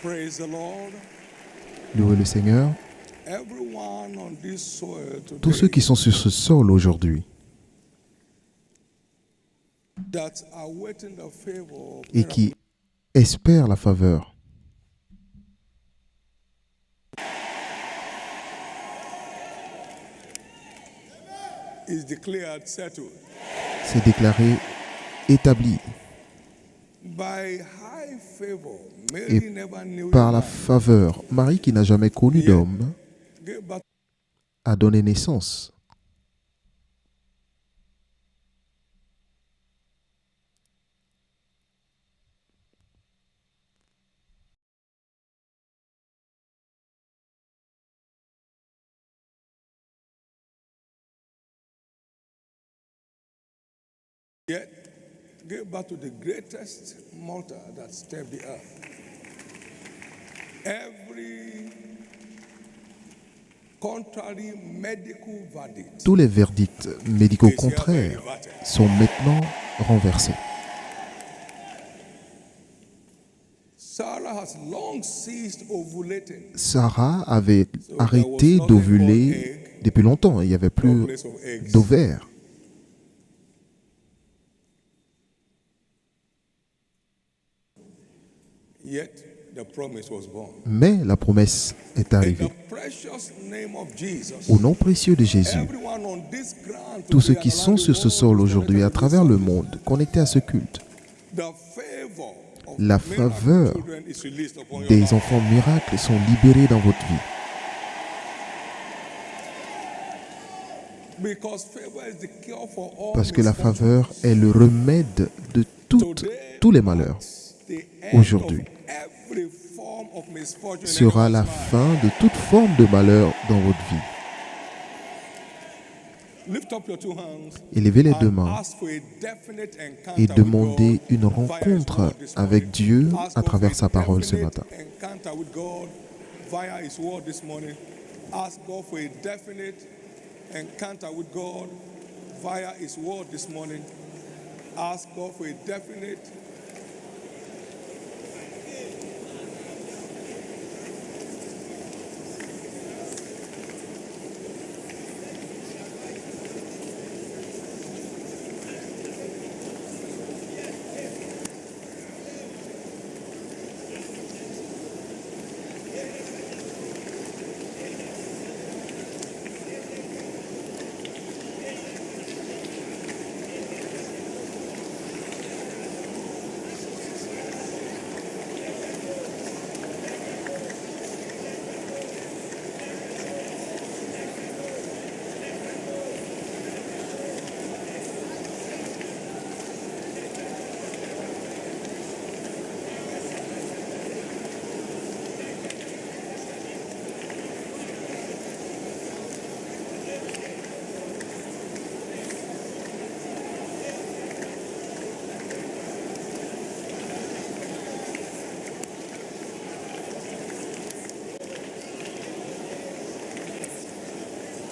Praise the Lord. Louez le Seigneur. Everyone on this soil Tous ceux today qui sont sur ce sol aujourd'hui that are waiting the favor of et qui espèrent la faveur, is declared settled c'est déclaré établi. by high favor. Et Mary never knew par la man. faveur, Marie, qui n'a jamais connu d'homme, Gave birth a donné naissance. yet gave birth to the greatest mortal that stepped the earth. Every contrary medical verdict Tous les verdicts médicaux contraires sont maintenant renversés. Sarah has long ceased ovulating. Sarah avait arrêté d'ovuler depuis longtemps. Il n'y avait No plus place of eggs. d'ovaires. Yet the promise was born. Mais la promesse est In arrivée. the precious name of Jesus, Au nom précieux de Jésus, everyone on this ground tous ceux today qui and sont around sur the ce sol world aujourd'hui à connected to travers this le service, monde, connectés à ce culte, the favor of la miracle faveur children is released upon your des life. enfants miracles sont libérés dans votre vie. Because favor is the cure for all Parce que la misfortunes. faveur est le remède de tous les malheurs. The end Aujourd'hui of every form of misfortune in sera la anyone's life. fin de toute forme de malheur dans votre vie. Lift up your two hands Élevez les deux and main ask for a definite encounter et with demandez God une via His rencontre word this avec morning. Dieu Ask à God travers for sa a parole ce definite matin. encounter with God via His word this morning. Ask God for a definite encounter with God via His word this morning. Ask God for a definite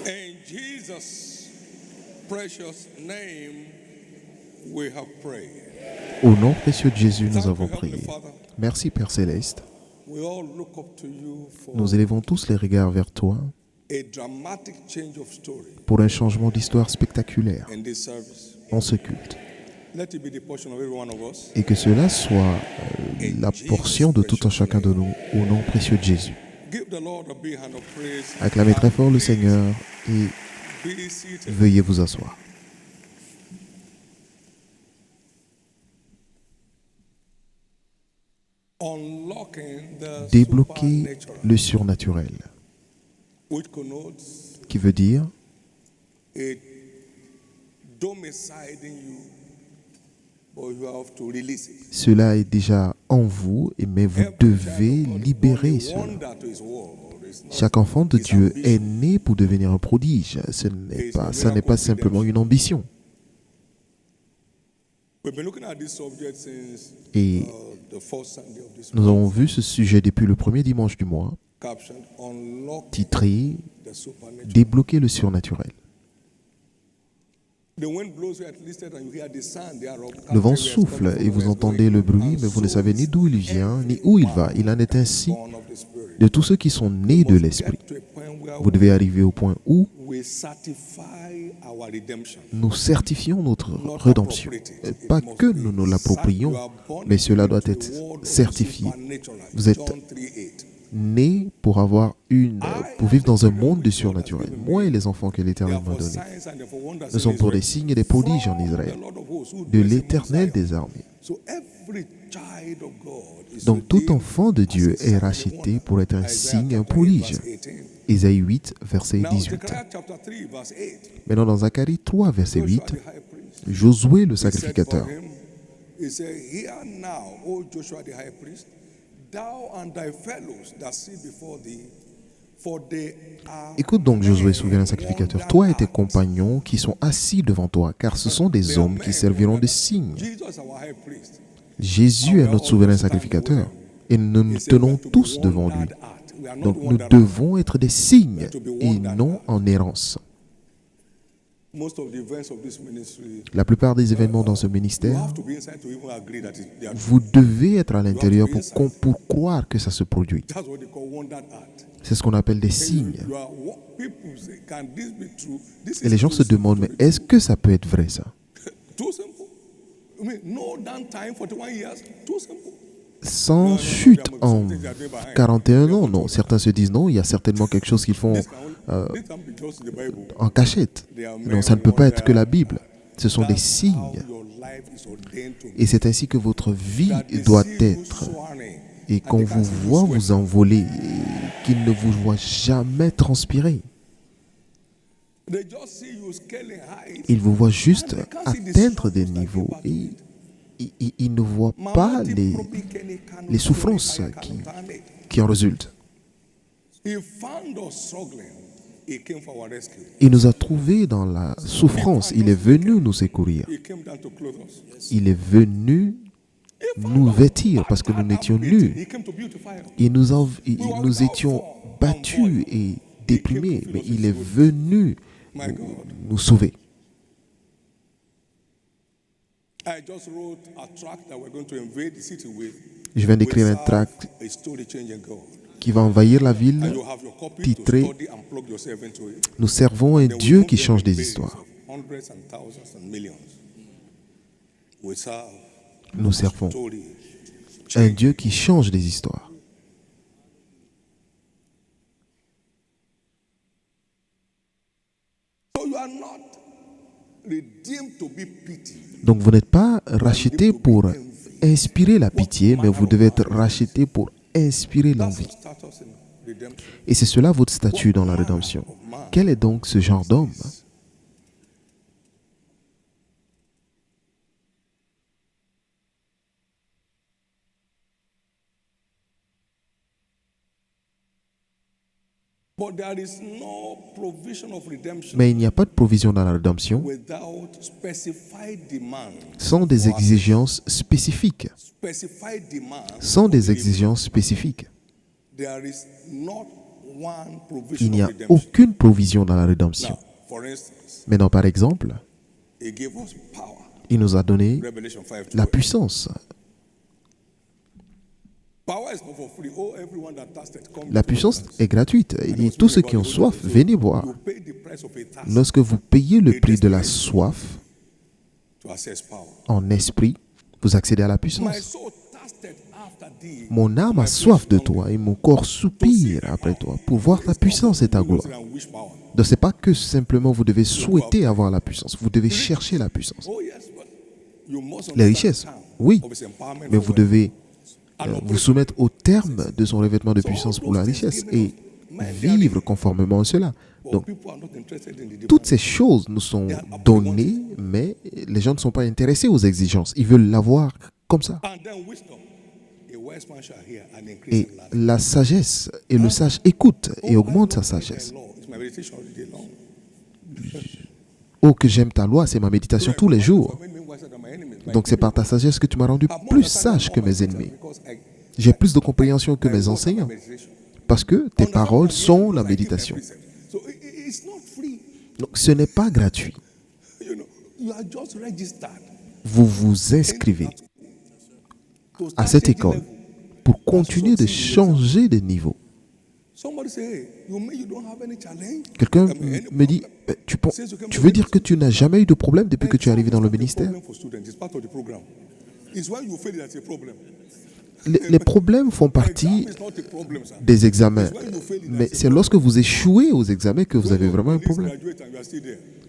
in Jesus' precious name we have prayed. Au nom précieux de Jésus, nous Thank you, avons Heavenly prié. Father. Merci Père Céleste. We all look up to you for Nous élevons tous les regards vers toi a dramatic change of story pour un changement d'histoire spectaculaire in this service. en ce culte. Let it be the portion of every one of us. Et que cela soit la portion de tout un chacun de nous, au nom précieux de Jésus. Give the Lord a big hand of praise. Acclamez très fort le Seigneur et Be seated. veuillez vous asseoir. Unlocking the Débloquer supernatural, le surnaturel, which connotes qui veut dire a domicile in you, but you have to release it. cela est déjà en vous, mais vous devez libérer Born a cela. wonder to his world. It's not Chaque enfant de his Dieu ambition. est né pour devenir un prodige. Ça n'est pas simplement une ambition. We've been looking at this subject since Et the first Sunday of this nous month, avons vu ce sujet depuis le premier dimanche du mois, captioned Unlock titré the Supernatural. Débloquer le surnaturel. Le vent souffle et vous entendez le bruit, mais vous ne savez ni d'où il vient, ni où il va. Il en est ainsi de tous ceux qui sont nés de l'Esprit. Vous devez arriver au point où nous certifions notre rédemption. Pas que nous nous l'approprions, mais cela doit être certifié. Vous êtes nés pour vivre dans un monde du surnaturel. Moi et les enfants que l'Éternel m'a donnés, nous sommes pour des signes et des prodiges en Israël, de l'Éternel des armées. Donc tout enfant de Dieu est racheté pour être un signe, un prodige. Ésaïe 8, verset 18. Maintenant dans Zacharie 3, verset 8, Josué le sacrificateur. Écoute donc Josué, souverain sacrificateur, toi et tes compagnons qui sont assis devant toi, car ce sont des hommes qui serviront de signes. Jésus est notre souverain sacrificateur et nous nous tenons tous devant lui. Donc nous devons être des signes et non en errance. La plupart des événements dans ce ministère, vous devez être à l'intérieur pour croire que ça se produit. C'est ce qu'on appelle des signes. Et les gens se demandent, mais est-ce que ça peut être vrai ça? Sans chute en 41 ans, non. Certains se disent non, il y a certainement quelque chose qu'ils font en cachette. Non, ça ne peut pas être que la Bible. Ce sont des signes. Et c'est ainsi que votre vie doit être. Et qu'on vous voit vous envoler, qu'il ne vous voit jamais transpirer. Il vous voit juste atteindre des niveaux et il ne voit pas les souffrances qui en résultent. Il nous a trouvés dans la souffrance. Il est venu nous secourir. Il est venu nous vêtir parce que nous n'étions nus. Et nous étions battus et déprimés. Mais il est venu nous sauver. Je viens d'écrire un tract qui va envahir la ville, titré « Nous servons un Dieu qui change des histoires ». Nous servons un Dieu qui change des histoires. Donc vous n'êtes pas racheté pour inspirer la pitié, mais vous devez être racheté pour inspirer l'envie. Et c'est cela votre statut dans la rédemption. Quel est donc ce genre d'homme? Mais il n'y a pas de provision dans la rédemption sans des exigences spécifiques. Sans des exigences spécifiques. Il n'y a aucune provision dans la rédemption. Maintenant, par exemple, il nous a donné la puissance. La puissance est gratuite. Il dit, tous ceux qui ont soif, venez boire. Lorsque vous payez le prix de la soif en esprit, vous accédez à la puissance. Mon âme a soif de toi et mon corps soupire après toi pour voir ta puissance et ta gloire. Donc ce n'est pas que simplement vous devez souhaiter avoir la puissance, vous devez chercher la puissance. Les richesses, oui, mais vous devez vous soumettre au terme de son revêtement de puissance pour la richesse et vivre conformément à cela. Donc, toutes ces choses nous sont données, mais les gens ne sont pas intéressés aux exigences. Ils veulent l'avoir comme ça. Et la sagesse, et le sage écoute et augmente sa sagesse. Oh, que j'aime ta loi, c'est ma méditation tous les jours. Donc c'est par ta sagesse que tu m'as rendu plus sage que mes ennemis. J'ai plus de compréhension que mes enseignants. Parce que tes paroles sont la méditation. Donc ce n'est pas gratuit. vous vous inscrivez à cette école pour continuer de changer de niveau. Quelqu'un me dit, tu veux dire que tu n'as jamais eu de problème depuis que tu es arrivé dans le ministère? Les problèmes font partie des examens, mais c'est lorsque vous échouez aux examens que vous avez vraiment un problème.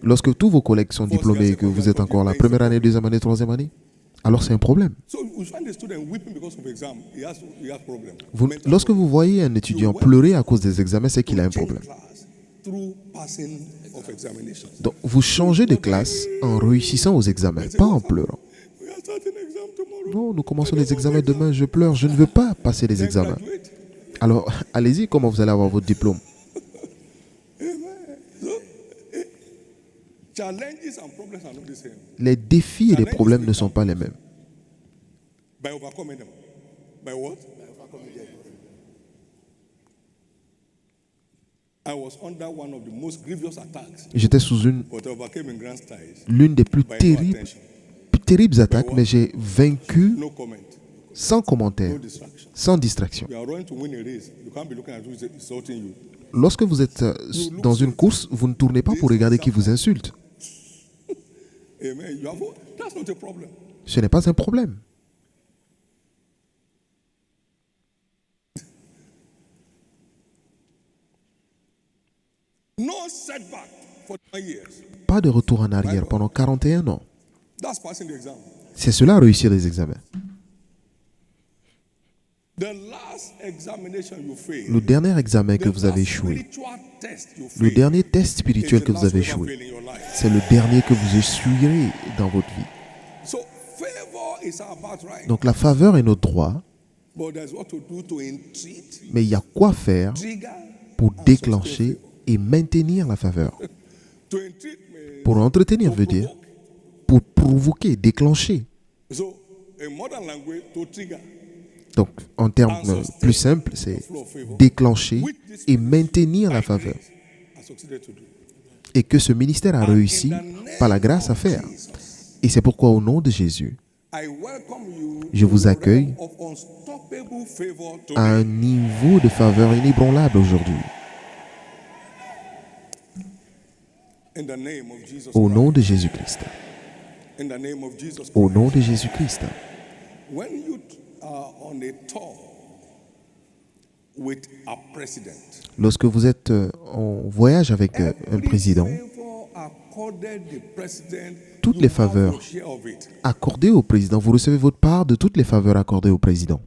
Lorsque tous vos collègues sont diplômés et que vous êtes encore la première année, deuxième année, troisième année, alors c'est un problème. Lorsque vous voyez un étudiant pleurer à cause des examens, c'est qu'il a un problème. Donc, vous changez de classe en réussissant aux examens, pas en pleurant. Non, nous commençons les examens demain, je pleure, je ne veux pas passer les examens. Alors, allez-y, comment vous allez avoir votre diplôme? Les défis et les problèmes ne sont pas les mêmes. J'étais sous l'une des plus terribles attaques, mais j'ai vaincu sans commentaire, sans distraction. Lorsque vous êtes dans une course, vous ne tournez pas pour regarder qui vous insulte. Ce n'est pas un problème. Pas de retour en arrière pendant 41 ans. C'est cela, réussir les examens. Le dernier examen que vous avez échoué, le dernier test spirituel que vous avez échoué, c'est le dernier que vous essuierez dans votre vie. Donc la faveur est notre droit, mais il y a quoi faire pour déclencher et maintenir la faveur. Pour entretenir veut dire pour provoquer, déclencher. Donc, en termes plus simples, c'est déclencher et maintenir la faveur. Et que ce ministère a réussi par la grâce à faire. Et c'est pourquoi au nom de Jésus, je vous accueille à un niveau de faveur inébranlable aujourd'hui. Au nom de Jésus-Christ. Au nom de Jésus-Christ. Lorsque vous êtes en voyage avec un président, toutes les faveurs accordées au président, vous recevez votre part de toutes les faveurs accordées au président.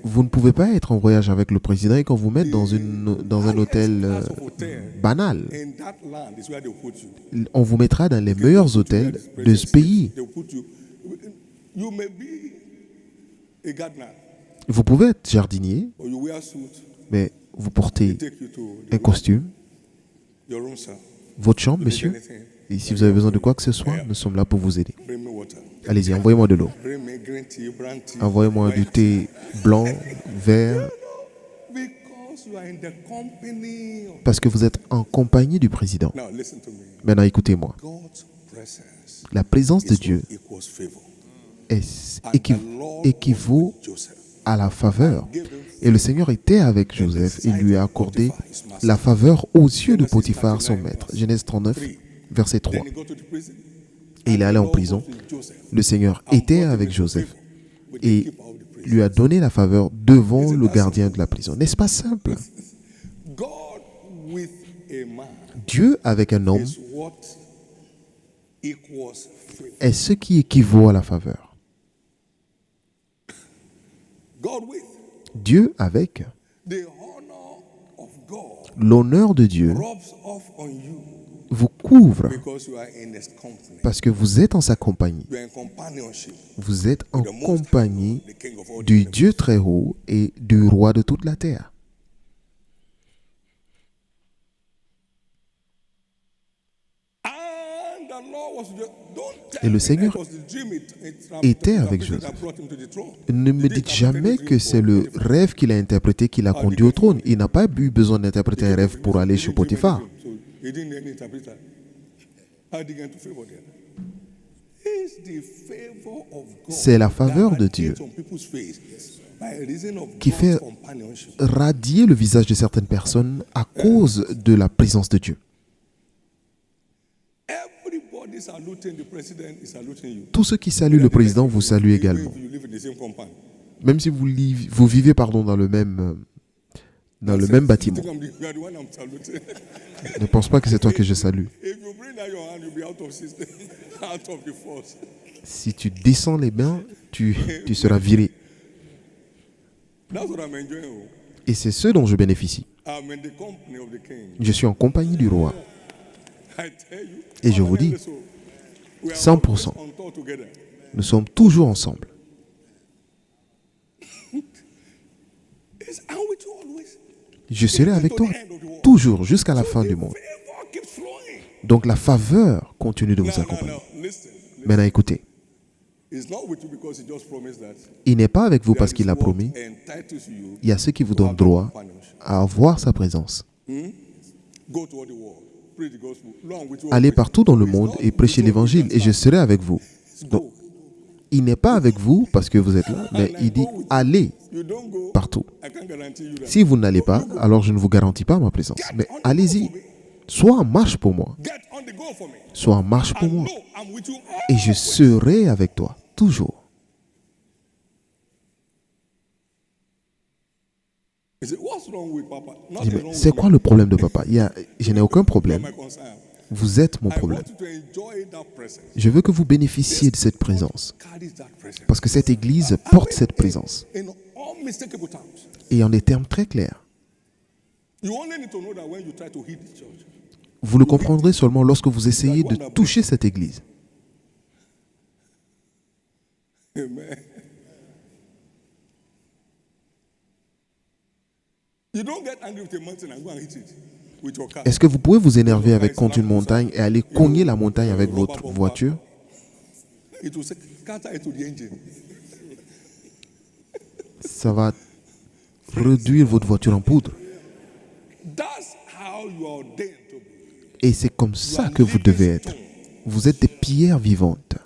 Vous ne pouvez pas être en voyage avec le président et qu'on vous mette dans un hôtel banal. On vous mettra dans les meilleurs hôtels de ce pays. Vous pouvez être jardinier, mais vous portez un costume, votre chambre, monsieur. Et si vous avez besoin de quoi que ce soit, nous sommes là pour vous aider. Allez-y, envoyez-moi de l'eau. Envoyez-moi du thé blanc, vert. Parce que vous êtes en compagnie du président. Maintenant, écoutez-moi. La présence de Dieu équivaut à la faveur. Et le Seigneur était avec Joseph et lui a accordé la faveur aux yeux de Potiphar, son maître. Genèse 39, verset 3. Et il est allé en prison. Le Seigneur était avec Joseph et lui a donné la faveur devant le gardien de la prison. N'est-ce pas simple? Dieu avec un homme est ce qui équivaut à la faveur. Dieu avec l'honneur de Dieu vous couvre parce que vous êtes en sa compagnie. Vous êtes en compagnie du Dieu très haut et du roi de toute la terre. Et le Seigneur était avec Joseph. Ne me dites jamais que c'est le rêve qu'il a interprété qui l'a conduit au trône. Il n'a pas eu besoin d'interpréter un rêve pour aller chez Potiphar. He didn't need any interpreter. How did he get to favor them? C'est la faveur de Dieu qui fait radier le visage de certaines personnes à cause de la présence de Dieu. Tous ceux qui saluent le président vous saluent également. Même si vous vivez dans le même bâtiment. Ne pense pas que c'est toi que je salue. Si tu descends les mains, tu seras viré. Et c'est ce dont je bénéficie. Je suis en compagnie du roi. Et je vous dis, 100%, nous sommes toujours ensemble. Je serai avec toi toujours jusqu'à la fin du monde. Donc la faveur continue de vous accompagner. Maintenant écoutez, il n'est pas avec vous parce qu'il l'a promis. Il y a ceux qui vous donnent droit à avoir sa présence. Allez partout dans le monde et prêchez l'évangile et je serai avec vous. Donc, il n'est pas avec vous parce que vous êtes là, mais il dit allez partout. Si vous n'allez pas, alors je ne vous garantis pas ma présence. Mais allez-y. Sois en marche pour moi. Sois en marche pour moi. Et je serai avec toi, toujours. C'est quoi le problème de papa? Je n'ai aucun problème. Vous êtes mon problème. Je veux que vous bénéficiez de cette présence. Parce que cette église porte cette présence. Et en des termes très clairs. Vous le comprendrez seulement lorsque vous essayez de toucher cette église. Est-ce que vous pouvez vous énerver contre une montagne et aller cogner la montagne avec votre voiture? Ça va réduire votre voiture en poudre. Et c'est comme ça que vous devez être. Vous êtes des pierres vivantes.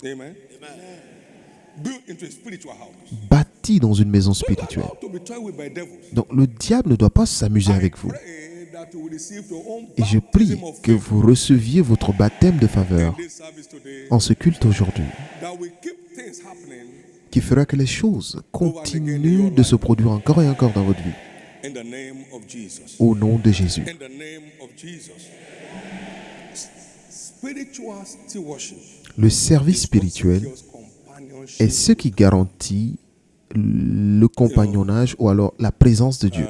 Bâties dans une maison spirituelle. Donc le diable ne doit pas s'amuser avec vous. Et je prie que vous receviez votre baptême de faveur en ce culte aujourd'hui, qui fera que les choses continuent de se produire encore et encore dans votre vie. Au nom de Jésus. Le service spirituel est ce qui garantit le compagnonnage ou alors la présence de Dieu.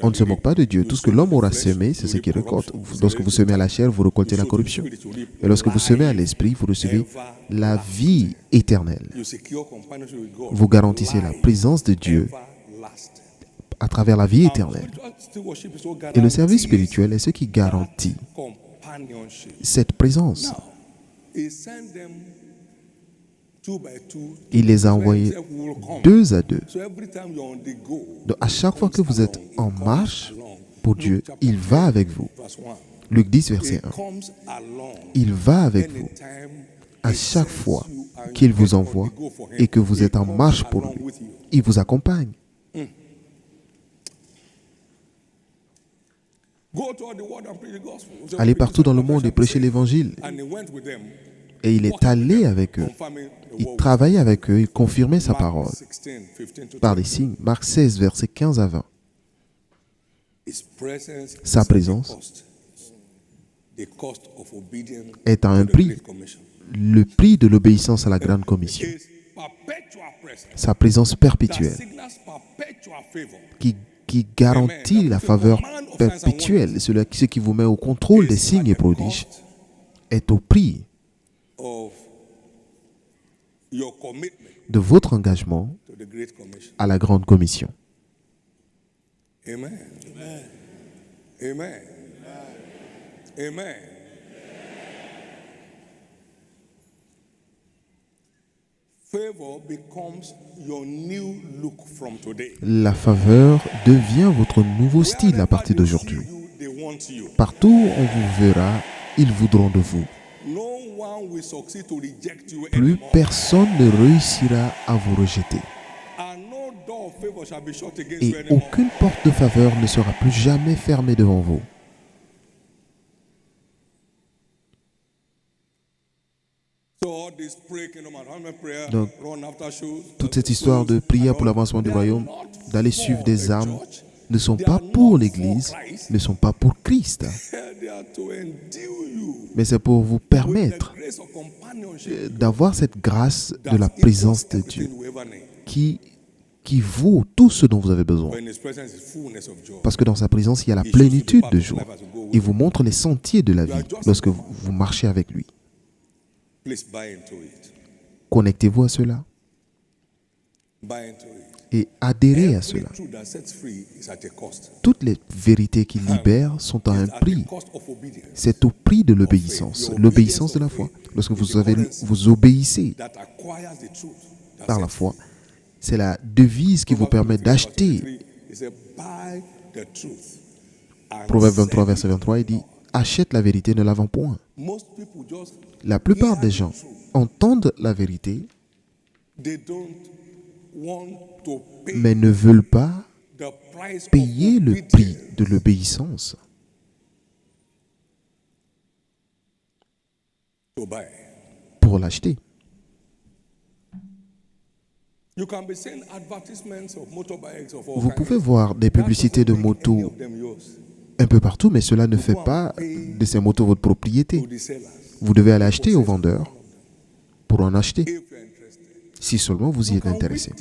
On ne se moque pas de Dieu. Tout ce que l'homme aura semé, c'est ce qu'il récolte. Lorsque vous semez à la chair, vous récoltez la corruption. Et lorsque vous semez à l'esprit, vous recevez la vie éternelle. Vous garantissez la présence de Dieu à travers la vie éternelle. Et le service spirituel est ce qui garantit cette présence. Il les a envoyés 2 à 2. Donc à chaque fois que vous êtes en marche pour Dieu, il va avec vous. Luc 10, verset 1. Il va avec vous à chaque fois qu'il vous envoie et que vous êtes en marche pour lui. Il vous accompagne. Allez partout dans le monde et prêchez l'évangile. Et il est allé avec eux. Il travaillait avec eux, il confirmait sa parole par des signes. Marc 16, versets 15 à 20. Sa présence est à un prix, le prix de l'obéissance à la grande commission. Sa présence perpétuelle qui garantit la faveur perpétuelle, ce qui vous met au contrôle des signes et prodiges, est au prix de votre engagement à la grande commission. Amen. Amen. Amen. La faveur devient votre nouveau style à partir d'aujourd'hui. Partout où on vous verra, ils voudront de vous. Plus personne ne réussira à vous rejeter. Et aucune porte de faveur ne sera plus jamais fermée devant vous. Donc, toute cette histoire de prière pour l'avancement du royaume, d'aller suivre des âmes, ne sont pas pour l'Église, ne sont pas pour Christ. Mais c'est pour vous permettre d'avoir cette grâce de la présence de Dieu qui vaut tout ce dont vous avez besoin. Parce que dans sa présence, il y a la plénitude de joie. Il vous montre les sentiers de la vie lorsque vous marchez avec lui. Connectez-vous à cela et adhérez à cela. Toutes les vérités qui libèrent sont à un prix. C'est au prix de l'obéissance, l'obéissance de la foi. Lorsque vous obéissez par la foi, c'est la devise qui vous permet d'acheter. Proverbe 23, verset 23, il dit « Achète la vérité, ne la vends point ». La plupart des gens entendent la vérité, mais ne veulent pas payer le prix de l'obéissance pour l'acheter. Vous pouvez voir des publicités de motos un peu partout, mais cela ne fait pas de ces motos votre propriété. Vous devez aller acheter au vendeur pour en acheter, si seulement vous y êtes intéressé.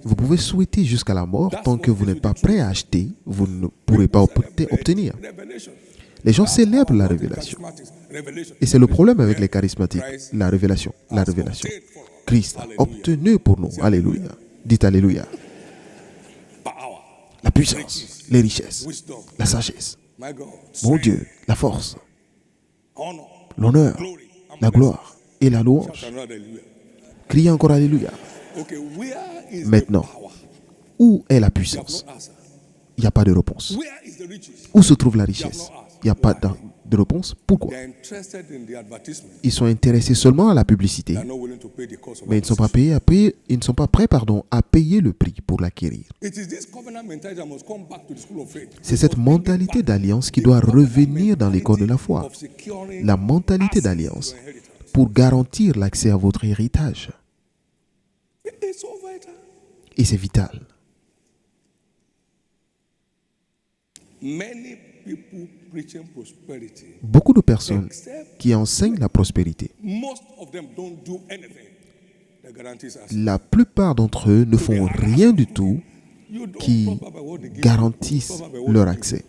Vous pouvez souhaiter jusqu'à la mort, tant que vous n'êtes pas prêt à acheter, vous ne pourrez pas obtenir. Les gens célèbrent la révélation. Et c'est le problème avec les charismatiques. La révélation, la révélation. Christ a obtenu pour nous. Alléluia. Dites Alléluia. La puissance, les richesses, la sagesse. Mon Dieu, la force, l'honneur, la gloire et la louange. Criez encore Alléluia. Maintenant, où est la puissance? Il n'y a pas de réponse. Où se trouve la richesse? Il n'y a pas de réponse. Pourquoi? Ils sont intéressés seulement à la publicité, mais ils ne sont pas ils ne sont pas prêts, à payer le prix pour l'acquérir. C'est cette mentalité d'alliance qui doit revenir dans l'école de la foi. La mentalité d'alliance pour garantir l'accès à votre héritage. Et c'est vital. Beaucoup de personnes qui enseignent la prospérité, la plupart d'entre eux ne font rien du tout qui garantissent leur accès.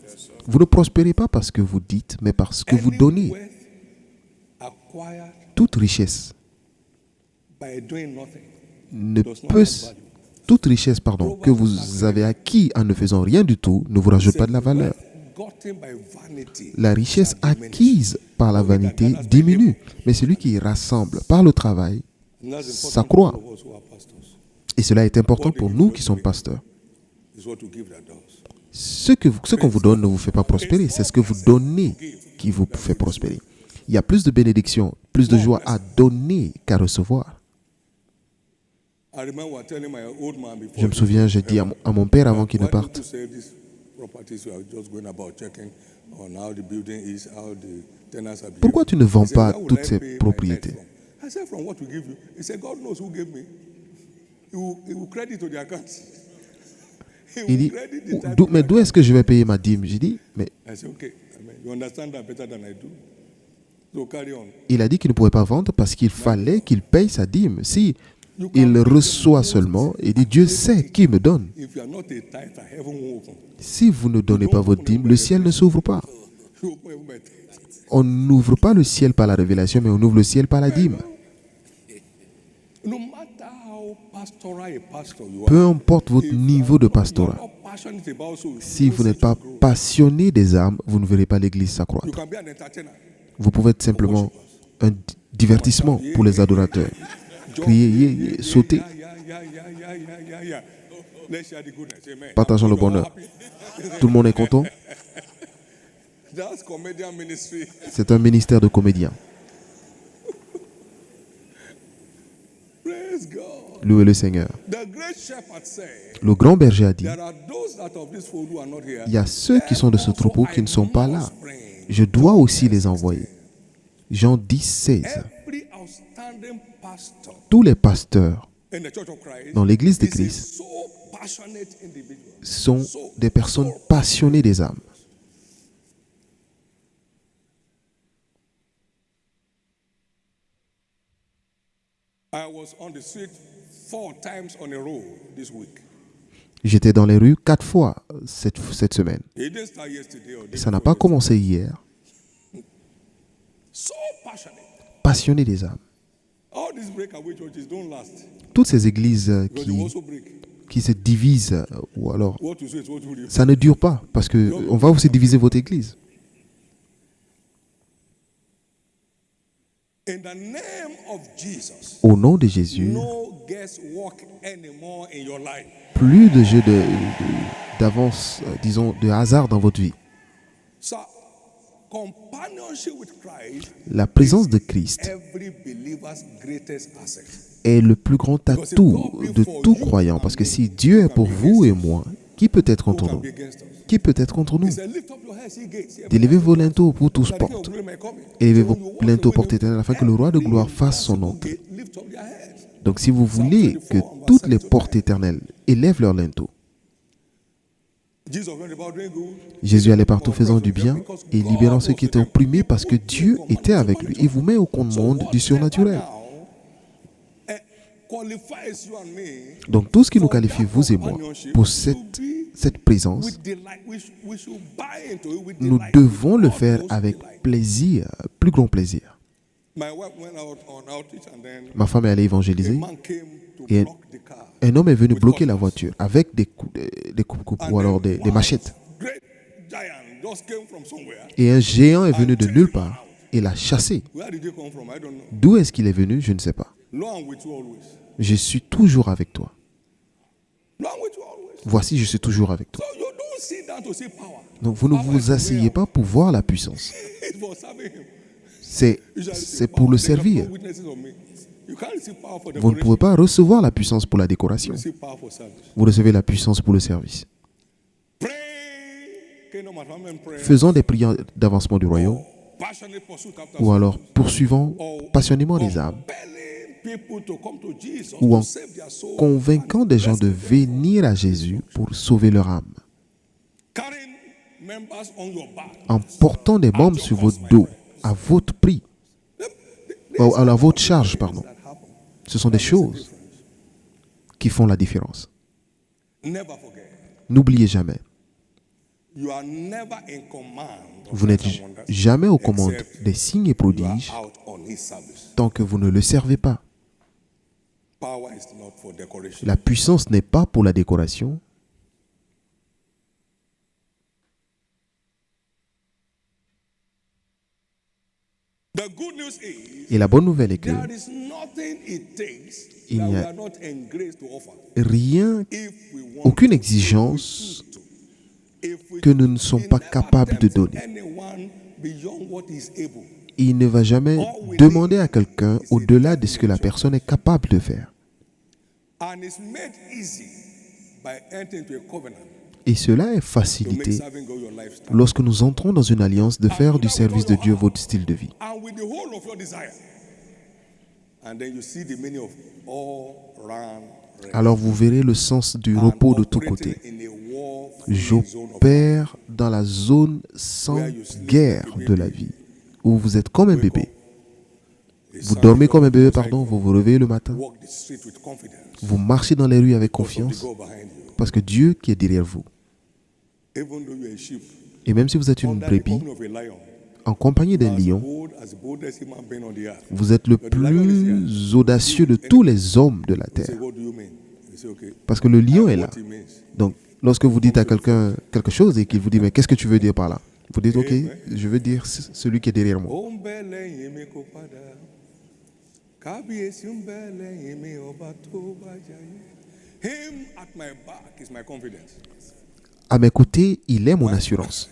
Vous ne prospérez pas parce que vous dites, mais parce que vous donnez. Toute richesse que vous avez acquis en ne faisant rien du tout ne vous rajoute pas de la valeur. La richesse acquise par la vanité diminue, mais celui qui rassemble par le travail s'accroît. Et cela est important pour nous qui sommes pasteurs. Ce qu'on vous donne ne vous fait pas prospérer, c'est ce que vous donnez qui vous fait prospérer. Il y a plus de bénédictions, plus de joie à donner qu'à recevoir. Je me souviens, j'ai dit à mon père avant qu'il ne parte, pourquoi tu ne vends pas toutes ces propriétés? Il dit, mais d'où est-ce que je vais payer ma dîme? J'ai dit, mais... Il a dit qu'il ne pouvait pas vendre parce qu'il fallait qu'il paye sa dîme. Si il reçoit seulement, il dit, Dieu sait qui me donne. Si vous ne donnez pas votre dîme, le ciel ne s'ouvre pas. On n'ouvre pas le ciel par la révélation, mais on ouvre le ciel par la dîme. Peu importe votre niveau de pastorat, si vous n'êtes pas passionné des âmes, vous ne verrez pas l'église s'accroître. Vous pouvez être simplement un divertissement pour les adorateurs. Crier, sauter. Partageons le bonheur. Tout le monde est content. C'est un ministère de comédiens. Louez le Seigneur. Le grand berger a dit, il y a ceux qui sont de ce troupeau qui ne sont pas là. Je dois aussi les envoyer. Jean 10, 16. Tous les pasteurs dans l'église de Christ sont des personnes passionnées des âmes. J'étais dans les rues 4 fois cette semaine. Et ça n'a pas commencé hier. Passionné des âmes. Toutes ces églises qui se divisent, ou alors, ça ne dure pas, parce qu'on va aussi diviser votre église. Au nom de Jésus, plus de jeux d'avance, disons, de hasard dans votre vie. La présence de Christ est le plus grand atout de tout croyant, parce que si Dieu est pour vous et moi, qui peut être contre nous? Qui peut être contre nous? Élevez vos linteaux pour tous portes. Élevez vos linteaux portes éternelles afin que le roi de gloire fasse son entrée. Donc si vous voulez que toutes les portes éternelles élèvent leurs linteaux, Jésus allait partout faisant du bien et libérant ceux qui étaient opprimés parce que Dieu était avec lui. Il vous met au monde du surnaturel. Donc tout ce qui nous qualifie, vous et moi, pour cette présence, nous devons le faire avec plaisir, plus grand plaisir. Ma femme est allée évangéliser et un homme est venu bloquer la voiture avec des coupes ou alors des machettes. Et un géant est venu de nulle part et l'a chassé. D'où est-ce qu'il est venu? Je ne sais pas. Je suis toujours avec toi. Voici, je suis toujours avec toi. Donc vous ne vous asseyez pas pour voir la puissance. C'est pour le servir. Vous ne pouvez pas recevoir la puissance pour la décoration. Vous recevez la puissance pour le service. Faisons des prières d'avancement du royaume, ou alors poursuivons passionnément les âmes, ou en convainquant des gens de venir à Jésus pour sauver leur âme. En portant des membres sur votre dos, à votre prix, à votre charge, pardon. Ce sont des choses qui font la différence. N'oubliez jamais, vous n'êtes jamais aux commandes des signes et prodiges tant que vous ne le servez pas. La puissance n'est pas pour la décoration. Et la bonne nouvelle est que il n'y a rien, aucune exigence que nous ne sommes pas capables de donner. Il ne va jamais demander à quelqu'un au-delà de ce que la personne est capable de faire. Et cela est facilité lorsque nous entrons dans une alliance de faire du service de Dieu votre style de vie. Alors vous verrez le sens du repos de tous côtés. J'opère dans la zone sans guerre de la vie, où vous êtes comme un bébé. Vous dormez comme un bébé, vous vous réveillez le matin. Vous marchez dans les rues avec confiance, parce que Dieu qui est derrière vous. Et même si vous êtes une brebis, en compagnie d'un lion, vous êtes le plus audacieux de tous les hommes de la terre. Parce que le lion est là. Donc, lorsque vous dites à quelqu'un quelque chose et qu'il vous dit, mais qu'est-ce que tu veux dire par là? Vous dites, ok, je veux dire celui qui est derrière moi. Him at my back is my confidence. À mes côtés, il est mon assurance.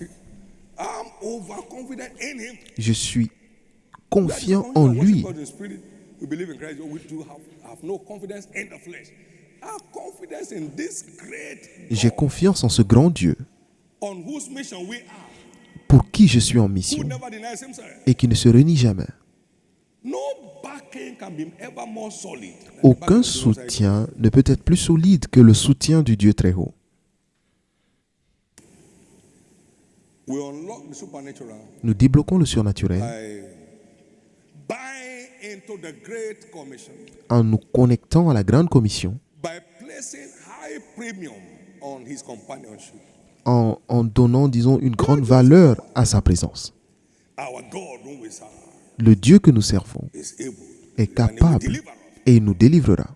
I'm overconfident in him. Je suis confiant en lui. We believe in Christ. We do have no confidence in the flesh. Our confidence in this great J'ai confiance en ce grand Dieu on whose mission we are, pour qui je suis en who mission never denies himself. et qui ne se renie jamais. No backing can be ever more solid. Aucun soutien ne peut être plus solide que le soutien du Dieu très haut. We unlock the supernatural Nous débloquons le surnaturel by buying into the great commission, en nous connectant à la grande commission, by placing high premium on his companionship. en donnant, disons, une grande valeur à sa présence. Our God, whom we serve, Le Dieu que nous servons is able est and he will capable deliver us. et il nous délivrera.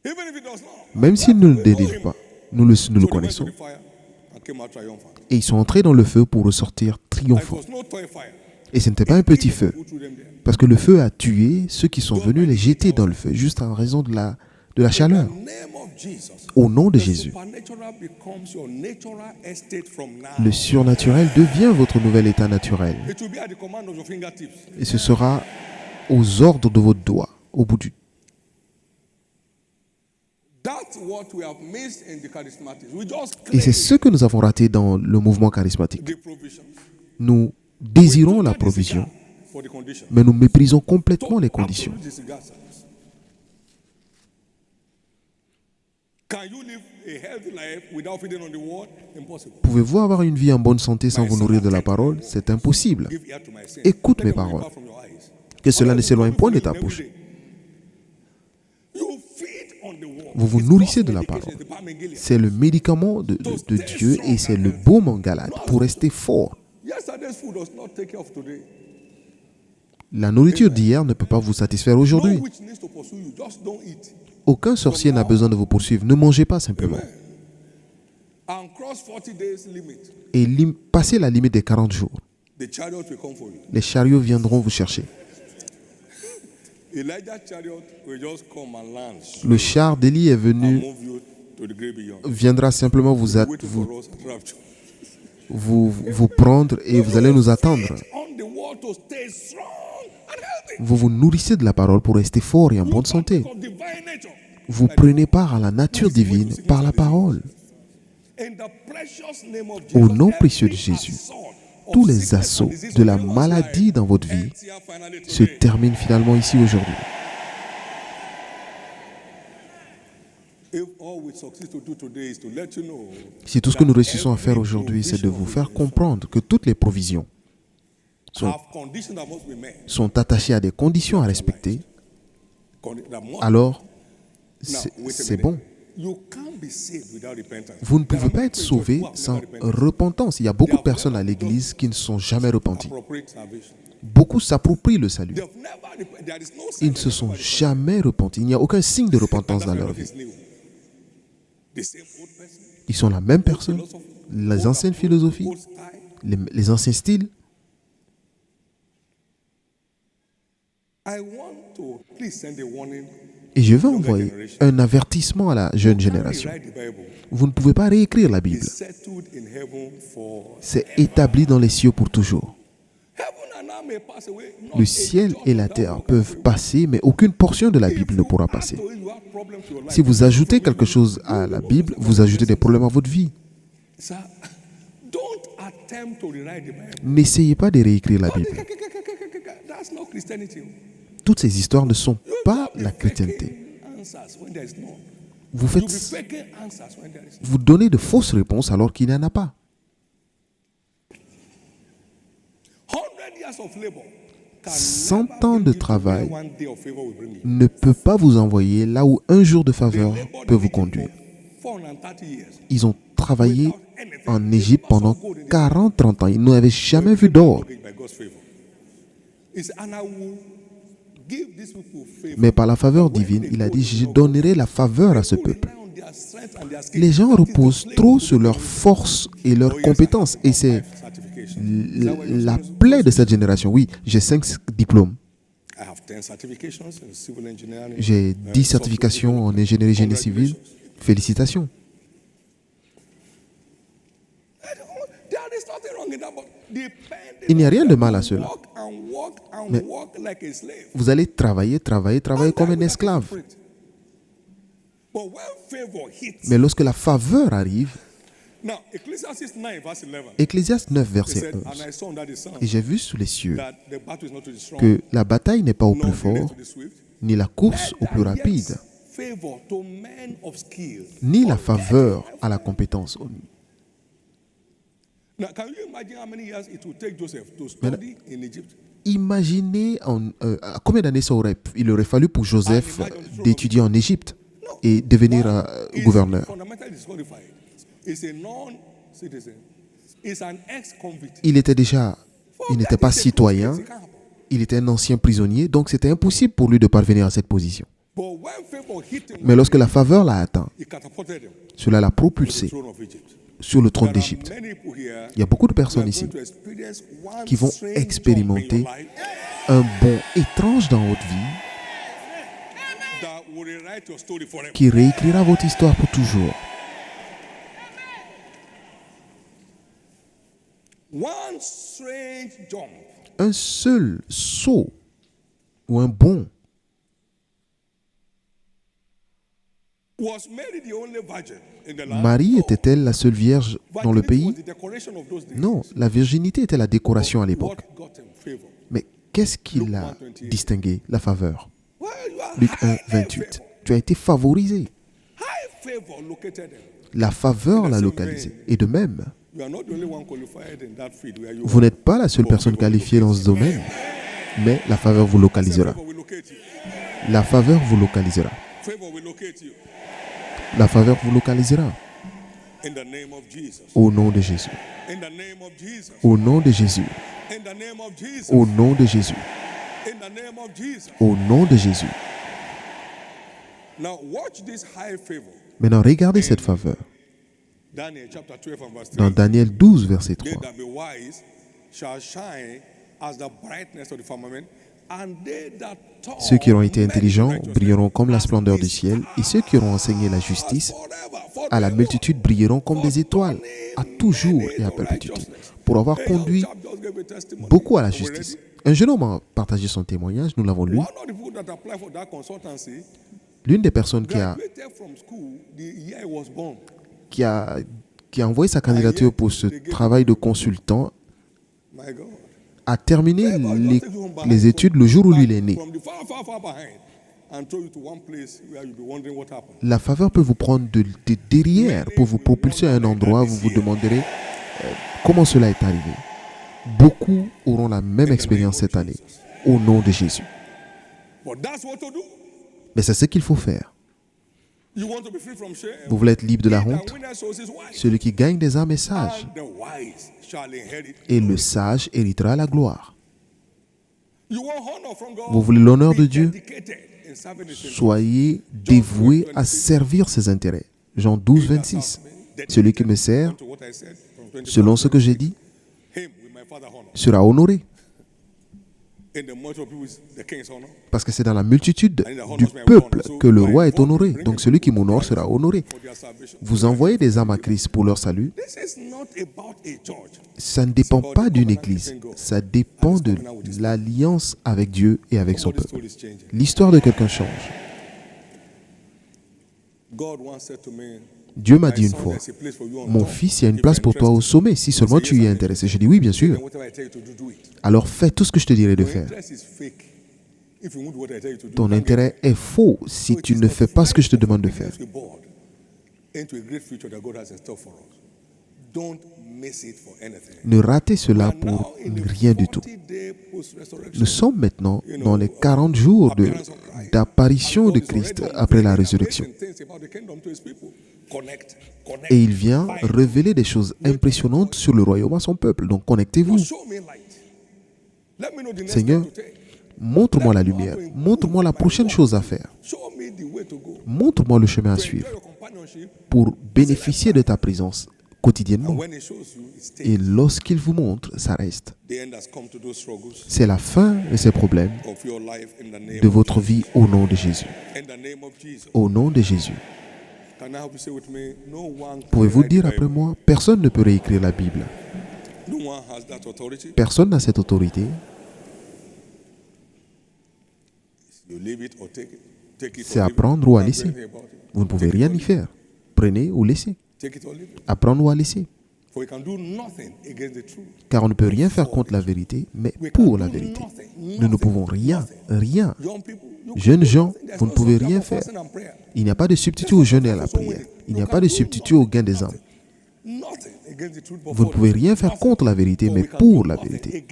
Even if he does not. Même s'il ne le délivre pas, nous le connaissons. So they went to the fire and came out triumphant. Et ils sont entrés dans le feu pour ressortir And it triomphants. was no toy fire. Et ce n'était pas un petit feu, Who threw them there? parce que le feu a tué ceux qui sont venus les jeter dans le feu, juste en raison de la chaleur. In the name of Jesus, Au nom de the Jésus, supernatural becomes your natural estate from now. le surnaturel devient votre nouvel état naturel. It will be at the command of your fingertips. Et ce sera aux ordres de votre doigt, au bout du... That's what we have missed in the charismatics. We just Et c'est claim ce que nous avons raté dans le mouvement charismatique. the provisions. Nous désirons la provision, For the condition. mais nous méprisons complètement les conditions. Absolute disregard service. Can you live a healthy life without feeding on the word? Impossible. Pouvez-vous avoir une vie en bonne santé sans vous nourrir de la parole? C'est impossible. Give ear to my saying. Écoute Let mes them paroles. depart from your eyes. Que cela ne s'éloigne point de ta bouche. You feed on the word. Vous vous It's nourrissez de God's la medication, parole. it's the balm in Gilead. C'est le médicament de Dieu et c'est le baume en Galate pour rester fort. Yesterday's food does not take care of today. La nourriture d'hier ne peut pas vous satisfaire No aujourd'hui. witch needs to pursue you. Just don't eat. Aucun sorcier n'a besoin de vous poursuivre. Ne mangez pas simplement. And cross 40 days limit. Et passez la limite des 40 jours. The chariot will come for you. Les chariots viendront vous chercher. Elijah's chariot will just come and land. Le char d'Élie est And venu, move you to the great beyond. viendra simplement Waiting for us at rapture. vous prendre et vous allez nous attendre. On the word to stay strong and healthy. Vous vous nourrissez de la parole pour rester fort et en bonne santé. Of divine nature. Vous prenez part à la nature divine par la parole. In the precious name of Au Jesus, nom précieux de every Jésus, assault of tous les sickness and assauts disease de la on your maladie life dans votre vie ends here finally se today. terminent finalement ici aujourd'hui. If all we succeed to do today is to let you know Si tout ce que nous réussissons à faire aujourd'hui, c'est de vous faire comprendre que toutes les provisions have conditions that must be met. sont attachées à des conditions à respecter, That must alors Now, wait a c'est minute. bon. You can't be saved without repentance. Vous ne There pouvez are pas many être Christians sauvé who have sans never repented. repentance. Il y a beaucoup de personnes à l'église qui ne sont jamais repenties. Appropriate salvation. Beaucoup s'approprient le salut. They've never there is no Ils ne se sont jamais repentis. Il n'y a aucun signe de repentance dans leur vie. The same old person, Ils sont la même personne, les anciennes philosophies, old style. les anciens styles. I want to please send a warning. Et je vais envoyer un avertissement à la jeune génération. Write the Bible. Vous ne pouvez pas réécrire la Bible. It's settled in heaven for C'est établi dans les cieux pour toujours. heaven and earth may pass away. Not Le a ciel jot et of la that terre book peuvent can passer, mais aucune portion de la Bible ne pourra passer. fail. You have problems to your life. Si vous ajoutez quelque chose à la Bible, vous ajoutez des problèmes à votre vie. Sir, don't attempt to rewrite the Bible. N'essayez pas de réécrire la Bible. That's not Christianity. Toutes ces histoires ne sont pas la chrétienté. Answers when there is none. Vous, You'll be faites, faking answers when there is none. vous donnez de fausses réponses alors qu'il n'y en a pas. 100 years of labor can 100 never ans bring de you to travail where one day of favor will bring you. ne peut pas vous envoyer là où un jour de faveur Labored peut in vous Egypt conduire. for 430 years. Ils ont travaillé en Égypte pendant 40-30 ans. Ils n'avaient jamais vu d'or. By God's favor. He said, and I will give these people favor. Mais par la faveur divine, il a dit, je donnerai la faveur à ce peuple. Rely on their strength and their skill. Les gens That is the reposent claim trop to sur the leur force et leurs compétences. Et c'est certification. la plaie de cette génération. Oui, j'ai 5 diplômes. J'ai 10 certifications en ingénierie génie civil. Félicitations. Il n'y a rien de mal à cela. Mais vous allez travailler comme un esclave. Mais lorsque la faveur arrive, Ecclésiaste 9, verset 11, et j'ai vu sous les cieux que la bataille n'est pas au plus fort, ni la course au plus rapide, ni la faveur à la compétence. Imaginez combien d'années il aurait fallu pour Joseph d'étudier en Égypte et devenir gouverneur. Il n'était pas citoyen, il était un ancien prisonnier, donc c'était impossible pour lui de parvenir à cette position. Mais lorsque la faveur l'a atteint, cela l'a propulsé sur le trône d'Égypte. Il y a beaucoup de personnes ici qui vont expérimenter un bond étrange dans votre vie qui réécrira votre histoire pour toujours. Un seul saut ou un bond Marie était-elle la seule vierge dans le pays? Non, la virginité était la décoration à l'époque. Mais qu'est-ce qui l'a distingué? La faveur. Luc 1, 28. Tu as été favorisé. La faveur l'a localisé. Et de même, vous n'êtes pas la seule personne qualifiée dans ce domaine, mais la faveur vous localisera. La faveur vous localisera. La faveur vous localisera. Au nom de Jésus. Au nom de Jésus. Au nom de Jésus. Au nom de Jésus. Maintenant, regardez cette faveur. Dans Daniel 12, verset 3. Ceux qui auront été intelligents brilleront comme la splendeur du ciel, et ceux qui auront enseigné la justice à la multitude brilleront comme des étoiles, à toujours et à perpétuité, pour avoir conduit beaucoup à la justice. Un jeune homme a partagé son témoignage, nous l'avons lu. L'une des personnes qui a envoyé sa candidature pour ce travail de consultant a terminé les études le jour où lui est né. La faveur peut vous prendre de derrière pour vous propulser à un endroit où vous vous demanderez comment cela est arrivé. Beaucoup auront la même expérience cette année, au nom de Jésus. Mais c'est ce qu'il faut faire. Vous voulez être libre de la honte? Celui qui gagne des âmes est sage. Et le sage héritera la gloire. Vous voulez l'honneur de Dieu? Soyez dévoués à servir ses intérêts. Jean 12, 26. Celui qui me sert, selon ce que j'ai dit, sera honoré. Parce que c'est dans la multitude du peuple que le roi est honoré. Donc celui qui m'honore sera honoré. Vous envoyez des âmes à Christ pour leur salut. Ça ne dépend pas d'une église. Ça dépend de l'alliance avec Dieu et avec son peuple. L'histoire de quelqu'un change. Dieu m'a dit une fois, mon fils, il y a une place pour toi au sommet, si seulement tu y es intéressé. Je dis oui, bien sûr. Alors fais tout ce que je te dirai de faire. Ton intérêt est faux si tu ne fais pas ce que je te demande de faire. Ne ratez cela pour rien du tout. Nous sommes maintenant dans les 40 jours d'apparition de Christ après la résurrection. Et il vient révéler des choses impressionnantes sur le royaume à son peuple. Donc connectez-vous. Seigneur, montre-moi la lumière. Montre-moi la prochaine chose à faire. Montre-moi le chemin à suivre pour bénéficier de ta présence, quotidiennement. Et lorsqu'il vous montre, ça reste. C'est la fin de ces problèmes de votre vie au nom de Jésus. Au nom de Jésus. Pouvez-vous dire après moi, personne ne peut réécrire la Bible. Personne n'a cette autorité. C'est à prendre ou à laisser. Vous ne pouvez rien y faire. Prenez ou laissez. Apprendre ou à laisser. Car on ne peut rien faire contre la vérité, mais pour la vérité. Nous ne pouvons rien. Jeunes gens, vous ne pouvez rien faire. Il n'y a pas de substitut au jeûne et à la prière. Il n'y a pas de substitut au gain des âmes. Vous ne pouvez rien faire contre la vérité, mais pour la vérité.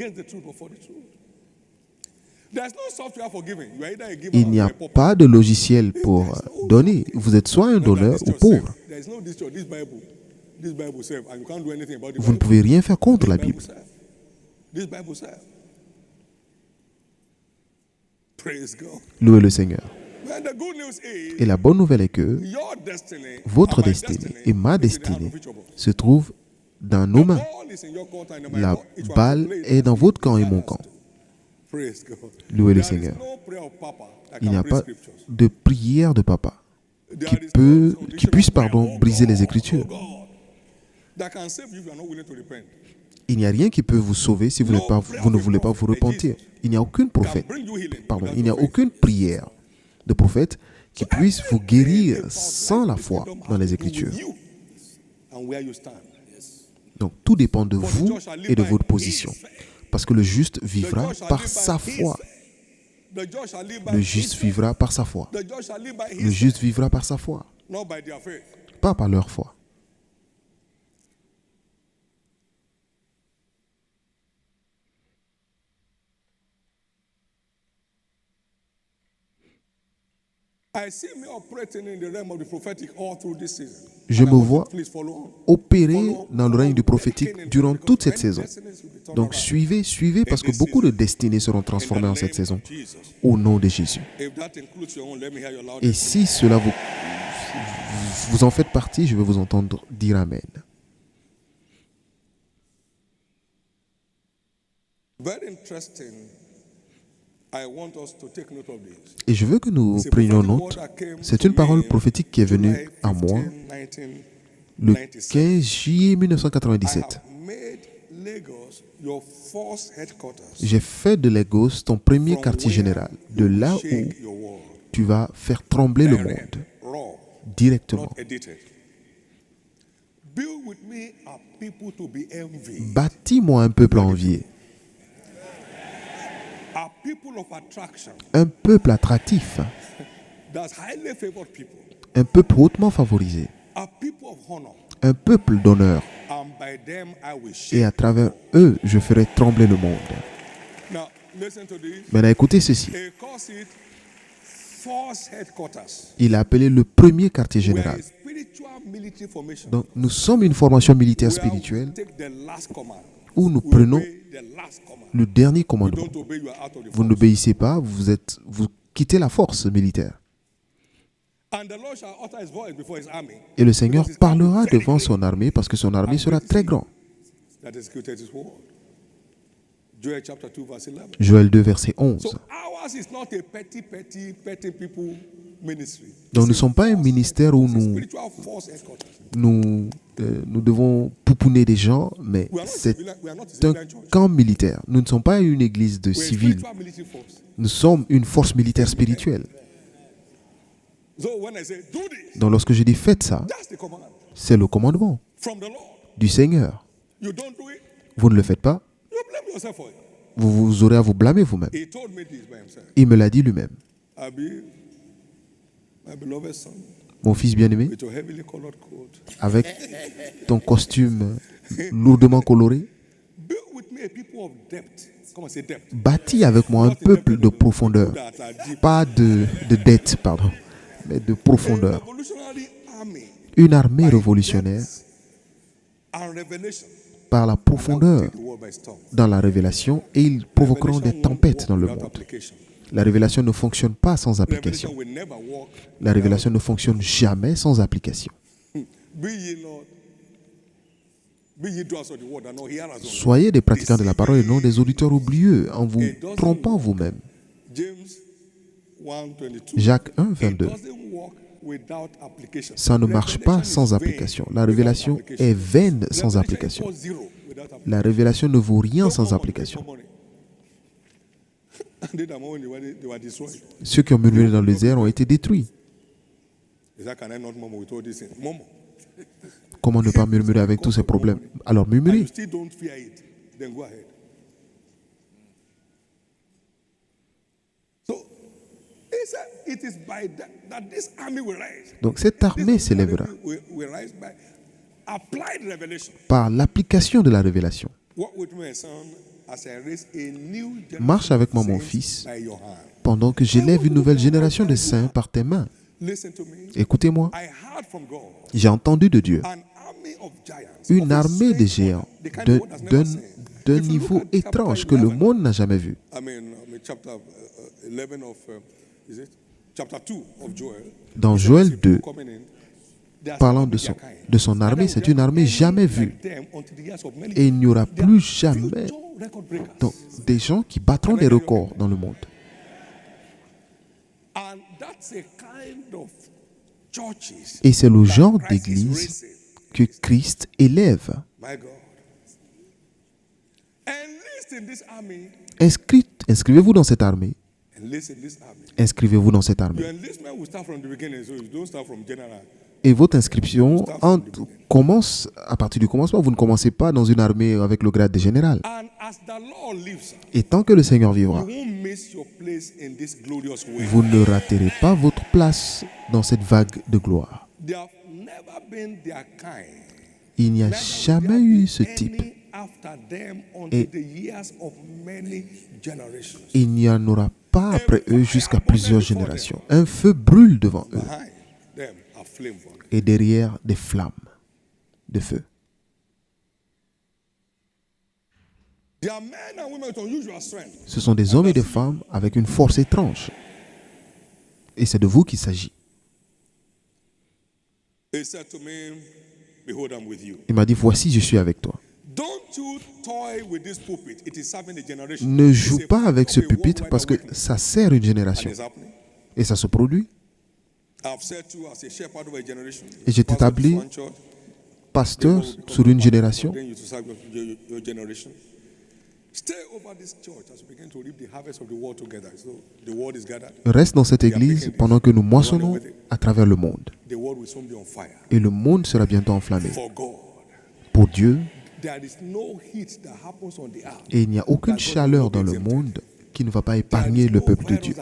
Il n'y a pas de logiciel pour donner. Vous êtes soit un donneur ou pauvre. Vous ne pouvez rien faire contre la Bible. Louez le Seigneur. Et la bonne nouvelle est que votre destinée et ma destinée se trouvent dans nos mains. La balle est dans votre camp et mon camp. Louez le Seigneur. Il n'y a pas de prière de papa qui puisse briser les Écritures. Il n'y a rien qui peut vous sauver si vous ne voulez pas vous repentir. Il n'y a aucune il n'y a aucune prière de prophète qui puisse vous guérir sans la foi dans les Écritures. Donc tout dépend de vous et de votre position. Parce que le juste vivra par sa foi. Le juste vivra par sa foi. Le juste vivra par sa foi. Pas par leur foi. Je me vois opérer dans le règne du prophétique durant toute cette saison. Donc suivez parce que beaucoup de destinées seront transformées en cette saison. Au nom de Jésus. Et si cela vous en faites partie, je vais vous entendre dire Amen. Et je veux que nous prenions note. C'est une parole prophétique qui est venue à moi le 15 juillet 1997. J'ai fait de Lagos ton premier quartier général, de là où tu vas faire trembler le monde, directement. Bâtis-moi un peuple envié. Un peuple attractif. Un peuple hautement favorisé. Un peuple d'honneur. Et à travers eux, je ferai trembler le monde. Maintenant, écoutez ceci. Il a appelé le premier quartier général. Donc, nous sommes une formation militaire spirituelle où nous prenons le dernier commandement. Vous n'obéissez pas, vous quittez la force militaire. Et le Seigneur parlera devant son armée parce que son armée sera très grande. Joël 2, verset 11. Donc nous ne sommes pas un ministère où nous devons pouponner des gens, mais c'est un camp militaire. Nous ne sommes pas une église de civils. Nous sommes une force militaire spirituelle. Donc lorsque je dis faites ça, c'est le commandement du Seigneur. Vous ne le faites pas, vous aurez à vous blâmer vous-même. Il me l'a dit lui-même. Mon fils bien-aimé, avec ton costume lourdement coloré, bâtis avec moi un peuple de profondeur. Pas de dette, pardon, mais de profondeur. Une armée révolutionnaire par la profondeur dans la révélation, et ils provoqueront des tempêtes dans le monde. La révélation ne fonctionne pas sans application. La révélation ne fonctionne jamais sans application. Soyez des pratiquants de la parole et non des auditeurs oublieux en vous trompant vous-même. Jacques 1, 22. Ça ne marche pas sans application. La révélation est vaine sans application. La révélation ne vaut rien sans application. Ceux qui ont murmuré dans le désert ont été détruits. Comment ne pas murmurer avec tous ces problèmes? Alors murmurez. Donc cette armée s'élèvera par l'application de la révélation. Marche avec moi, mon fils, pendant que j'élève une nouvelle génération de saints par tes mains. Écoutez-moi, j'ai entendu de Dieu une armée de géants d'un niveau étrange que le monde n'a jamais vu. Dans Joël 2, parlant de son armée, c'est une armée jamais vue. Et il n'y aura plus jamais des gens qui battront des records dans le monde. Et c'est le genre d'église que Christ élève. Inscrivez-vous dans cette armée. Inscrivez-vous dans cette armée. Et votre inscription commence à partir du commencement. Vous ne commencez pas dans une armée avec le grade de général. Et tant que le Seigneur vivra, vous ne raterez pas votre place dans cette vague de gloire. Il n'y a jamais eu ce type. Et il n'y en aura pas après eux jusqu'à plusieurs générations. Un feu brûle devant eux. Et derrière des flammes de feu. Ce sont des hommes et des femmes avec une force étrange. Et c'est de vous qu'il s'agit. Il m'a dit, voici, je suis avec toi. Ne joue pas avec ce pupitre parce que ça sert une génération. Et ça se produit. Et j'ai établi pasteur sur une génération. Reste dans cette église pendant que nous moissonnons à travers le monde. Et le monde sera bientôt enflammé. Pour Dieu, et il n'y a aucune chaleur dans le monde qui ne va pas épargner le peuple de Dieu.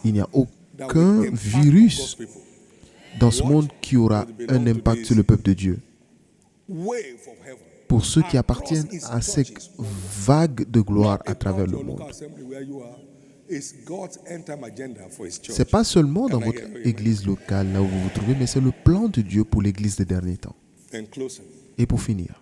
Il n'y a aucun virus dans ce monde qui aura un impact sur le peuple de Dieu. Pour ceux qui appartiennent à cette vague de gloire à travers le monde. Ce n'est pas seulement dans votre église locale, là où vous vous trouvez, mais c'est le plan de Dieu pour l'église des derniers temps. Et pour finir,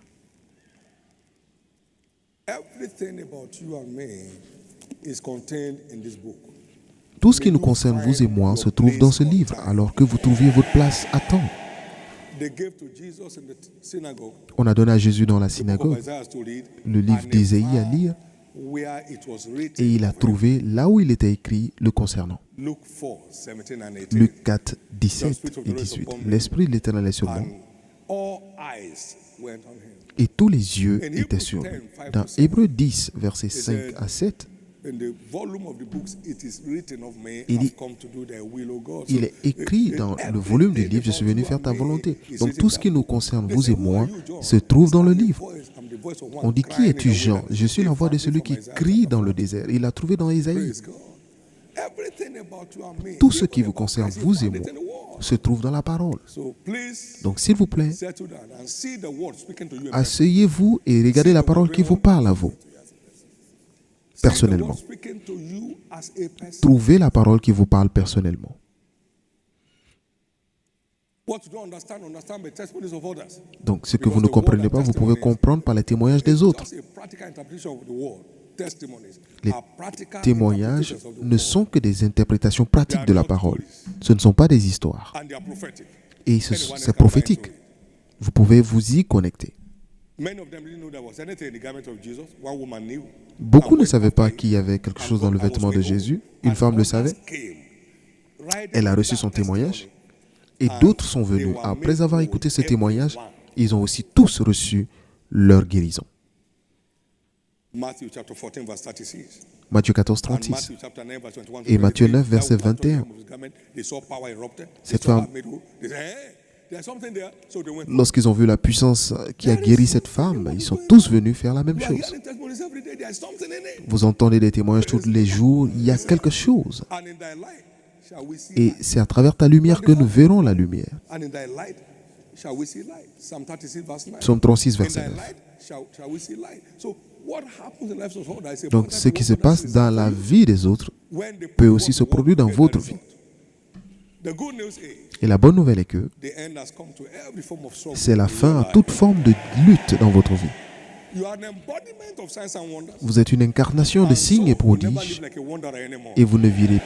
tout ce qui nous concerne, vous et moi, se trouve dans ce livre, alors que vous trouviez votre place à temps. On a donné à Jésus dans la synagogue le livre d'Ésaïe à lire, et il a trouvé là où il était écrit le concernant. Luc 4, 17 et 18. L'Esprit de l'Éternel est sur moi. Et tous les yeux étaient sur lui. Dans Hébreux 10, versets 5 à 7, il est écrit dans le volume du livre, je suis venu faire ta volonté. Donc tout ce qui nous concerne, vous et moi, se trouve dans le livre. On dit, qui es-tu, Jean? Je suis la voix de celui qui crie dans le désert. Il l'a trouvé dans Ésaïe. Tout ce qui vous concerne, vous et moi, se trouve dans la parole. Donc s'il vous plaît, asseyez-vous et regardez la parole qui vous parle à vous. Personnellement. Trouvez la parole qui vous parle personnellement. Donc, ce que vous ne comprenez pas, vous pouvez comprendre par les témoignages des autres. Les témoignages ne sont que des interprétations pratiques de la parole. Ce ne sont pas des histoires. Et c'est prophétique. Vous pouvez vous y connecter. Beaucoup ne savaient pas qu'il y avait quelque chose dans le vêtement de Jésus. Une femme le savait. Elle a reçu son témoignage. Et d'autres sont venus. Après avoir écouté ce témoignage, ils ont aussi tous reçu leur guérison. Matthieu 14, 36. Et Matthieu 9, verset 21. Cette femme, lorsqu'ils ont vu la puissance qui a guéri cette femme, ils sont tous venus faire la même chose. Vous entendez des témoignages tous les jours, il y a quelque chose. Et c'est à travers ta lumière que nous verrons la lumière. Psaume 36, verset 9. Donc, ce qui se passe dans la vie des autres peut aussi se produire dans votre vie. Et la bonne nouvelle est que c'est la fin à toute forme de lutte dans votre vie. Vous êtes une incarnation de signes et prodiges et vous ne vivrez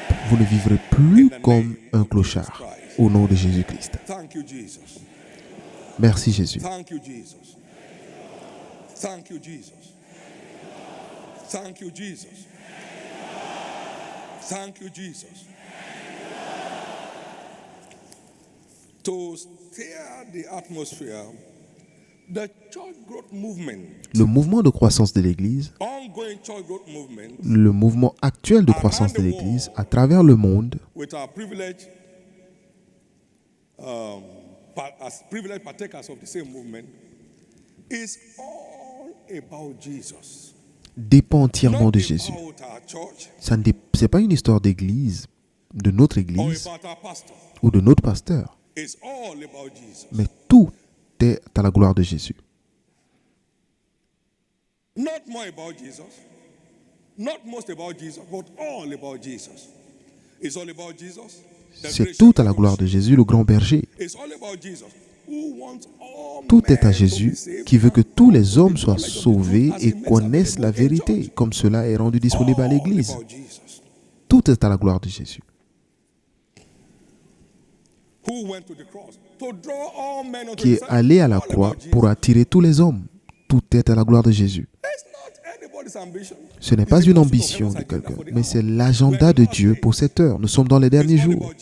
plus comme un clochard au nom de Jésus-Christ. Merci Jésus. Thank you, Jesus. Thank you, Jesus. Thank you, Jesus. To stir the atmosphere, the church growth movement, le mouvement de croissance de l'Église, ongoing church growth movement, le mouvement actuel de croissance de l'Église à travers le monde, with our privilege, as privileged partakers of the same movement, is all about Jesus. Dépend entièrement de Jésus. Ce n'est pas une histoire d'église, de notre église ou de notre pasteur. Mais tout est à la gloire de Jésus. C'est tout à la gloire de Jésus, le grand berger. Tout est à Jésus qui veut que tous les hommes soient sauvés et connaissent la vérité, comme cela est rendu disponible à l'Église. Tout est à la gloire de Jésus. Qui est allé à la croix pour attirer tous les hommes. Tout est à la gloire de Jésus. Ce n'est pas une ambition de quelqu'un, mais c'est l'agenda de Dieu pour cette heure. Nous sommes dans les derniers jours.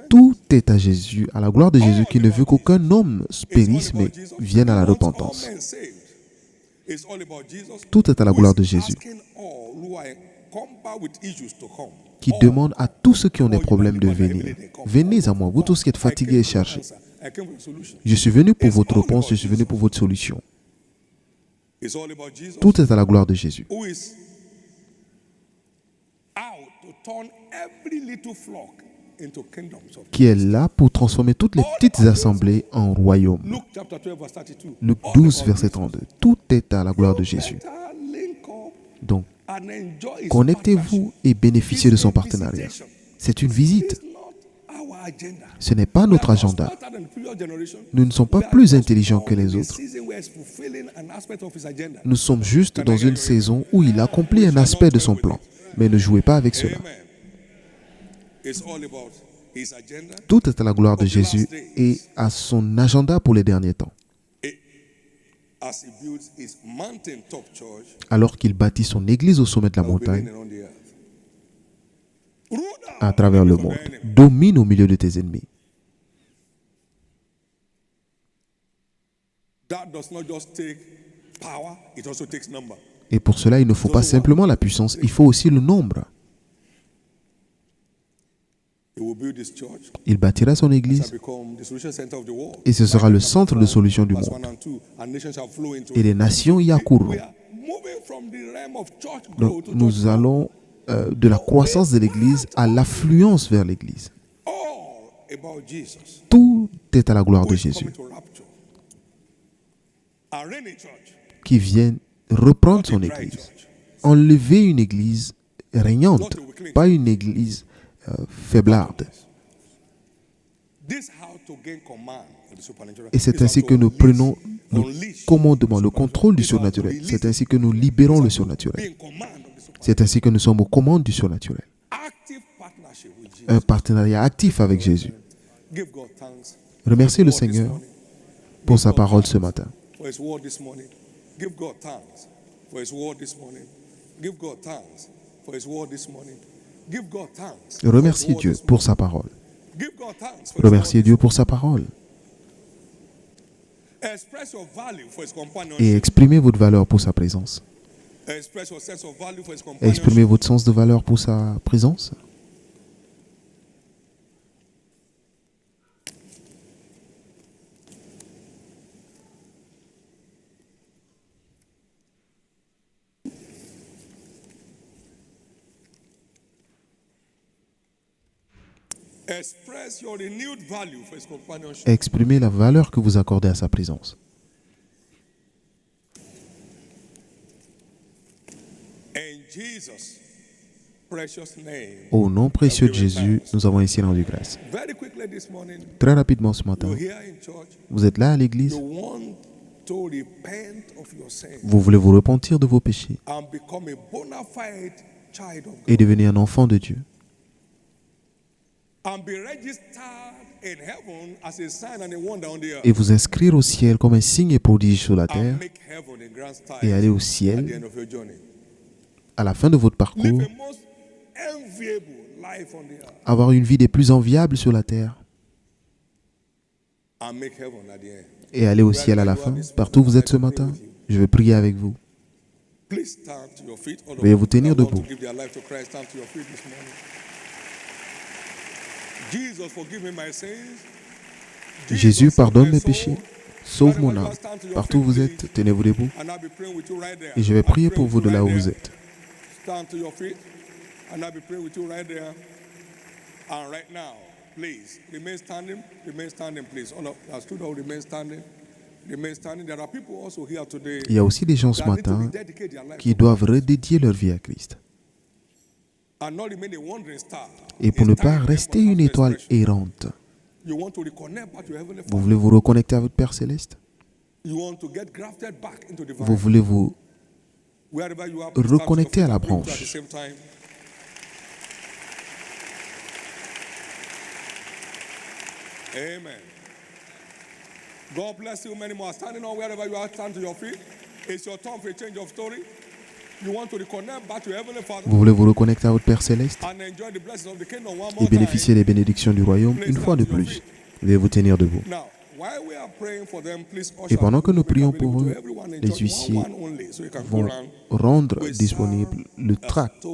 Tout est à Jésus, à la gloire de Jésus, qui ne veut qu'aucun homme périsse, mais vienne à la repentance. Tout est à la gloire de Jésus, qui demande à tous ceux qui ont des problèmes de venir. Venez à moi, vous tous qui êtes fatigués et chargés. Je suis venu pour votre réponse, je suis venu pour votre solution. Tout est à la gloire de Jésus, qui est là pour transformer toutes les petites assemblées en royaume. Luc 12, verset 32. Tout est à la gloire de Jésus. Donc, connectez-vous et bénéficiez de son partenariat. C'est une visite. Ce n'est pas notre agenda. Nous ne sommes pas plus intelligents que les autres. Nous sommes juste dans une saison où il accomplit un aspect de son plan. Mais ne jouez pas avec cela. Tout est à la gloire de Jésus et à son agenda pour les derniers temps. Alors qu'il bâtit son église au sommet de la montagne, à travers le monde, domine au milieu de tes ennemis. Et pour cela, il ne faut pas simplement la puissance, il faut aussi le nombre. Il bâtira son église et ce sera le centre de solution du monde. Et les nations y accourront. Donc, nous allons de la croissance de l'église à l'affluence vers l'église. Tout est à la gloire de Jésus, qui vient reprendre son église. Enlever une église régnante, pas une église faiblarde. Et c'est ainsi que nous prenons le commandement, le contrôle du surnaturel. C'est ainsi que nous libérons le surnaturel. C'est ainsi que nous sommes aux commandes du surnaturel. Un partenariat actif avec Jésus. Remerciez le Seigneur pour sa parole ce matin. Remerciez Dieu pour sa parole. Remerciez Dieu pour sa parole. Et exprimez votre valeur pour sa présence. Exprimez votre sens de valeur pour sa présence. Exprimez la valeur que vous accordez à sa présence. Au nom précieux de Jésus, nous avons ici rendu grâce. Très rapidement ce matin, vous êtes là à l'église, vous voulez vous repentir de vos péchés et devenir un enfant de Dieu. Et vous inscrire au ciel comme un signe et prodige sur la terre et aller au ciel à la fin de votre parcours, avoir une vie des plus enviables sur la terre et aller au ciel à la fin. Partout où vous êtes ce matin, je vais prier avec vous. Veuillez vous tenir debout. Jésus, pardonne mes péchés, sauve mon âme. Partout où vous êtes, tenez-vous debout. Et je vais prier pour vous de là où vous êtes. Il y a aussi des gens ce matin qui doivent redédier leur vie à Christ. Et pour ne pas rester une étoile errante, vous voulez vous reconnecter à votre Père Céleste? Vous voulez vous reconnecter à la branche? Amen. God bless you. Many more standing on wherever you are, stand to your feet. It's your time for a change of story. You want to reconnect back to Heavenly Father. Vous voulez vous reconnecter à votre Père Céleste et bénéficier des bénédictions du royaume une fois de plus. Veuillez vous tenir debout. Et pendant que nous prions pour eux, les huissiers vont rendre disponible le tract.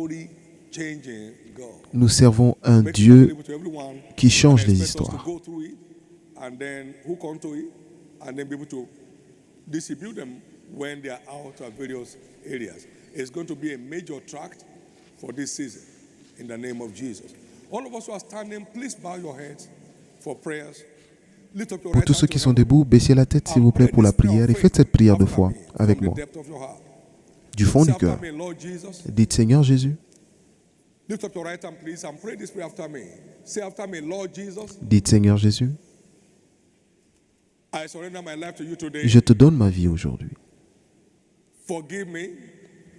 Nous servons un Dieu qui change les histoires. It's going to be a major tract for this season in the name of Jesus. All of us who are standing, please bow your heads for prayers. Pour tous ceux qui sont debout, baissez la tête s'il vous plaît pour la prière et faites cette prière de foi avec moi. Du fond du cœur, dites Seigneur Jésus. Dites Seigneur Jésus. Je te donne ma vie aujourd'hui.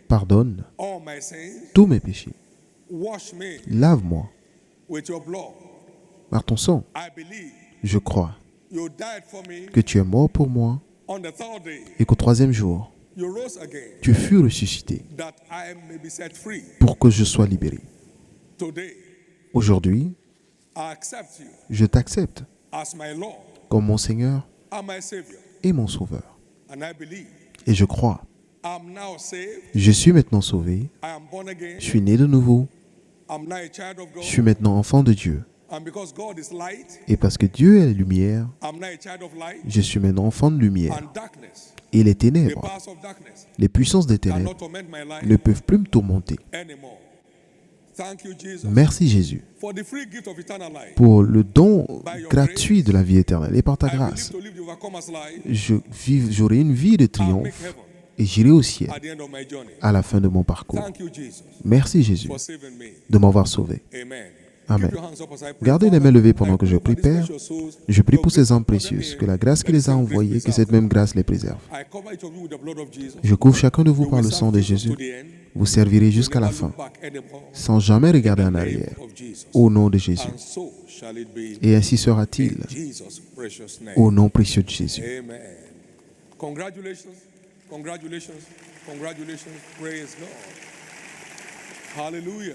Pardonne tous mes péchés. Lave-moi par ton sang. Je crois que tu es mort pour moi et qu'au troisième jour, tu fus ressuscité pour que je sois libéré. Aujourd'hui, je t'accepte comme mon Seigneur et mon Sauveur. Et je crois. Je suis maintenant sauvé. Je suis né de nouveau. Je suis maintenant enfant de Dieu. Et parce que Dieu est la lumière, je suis maintenant enfant de lumière. Et les ténèbres, les puissances des ténèbres ne peuvent plus me tourmenter. Merci Jésus pour le don gratuit de la vie éternelle. Et par ta grâce, j'aurai une vie de triomphe et j'irai au ciel à la fin de mon parcours. Merci Jésus de m'avoir sauvé. Amen. Gardez les mains levées pendant que je prie, Père. Je prie pour ces âmes précieuses, que la grâce qui les a envoyées, que cette même grâce les préserve. Je couvre chacun de vous par le sang de Jésus. Vous servirez jusqu'à la fin, sans jamais regarder en arrière, au nom de Jésus. Et ainsi sera-t-il, au nom précieux de Jésus. Amen. Congratulations, congratulations, congratulations. Praise God. Hallelujah.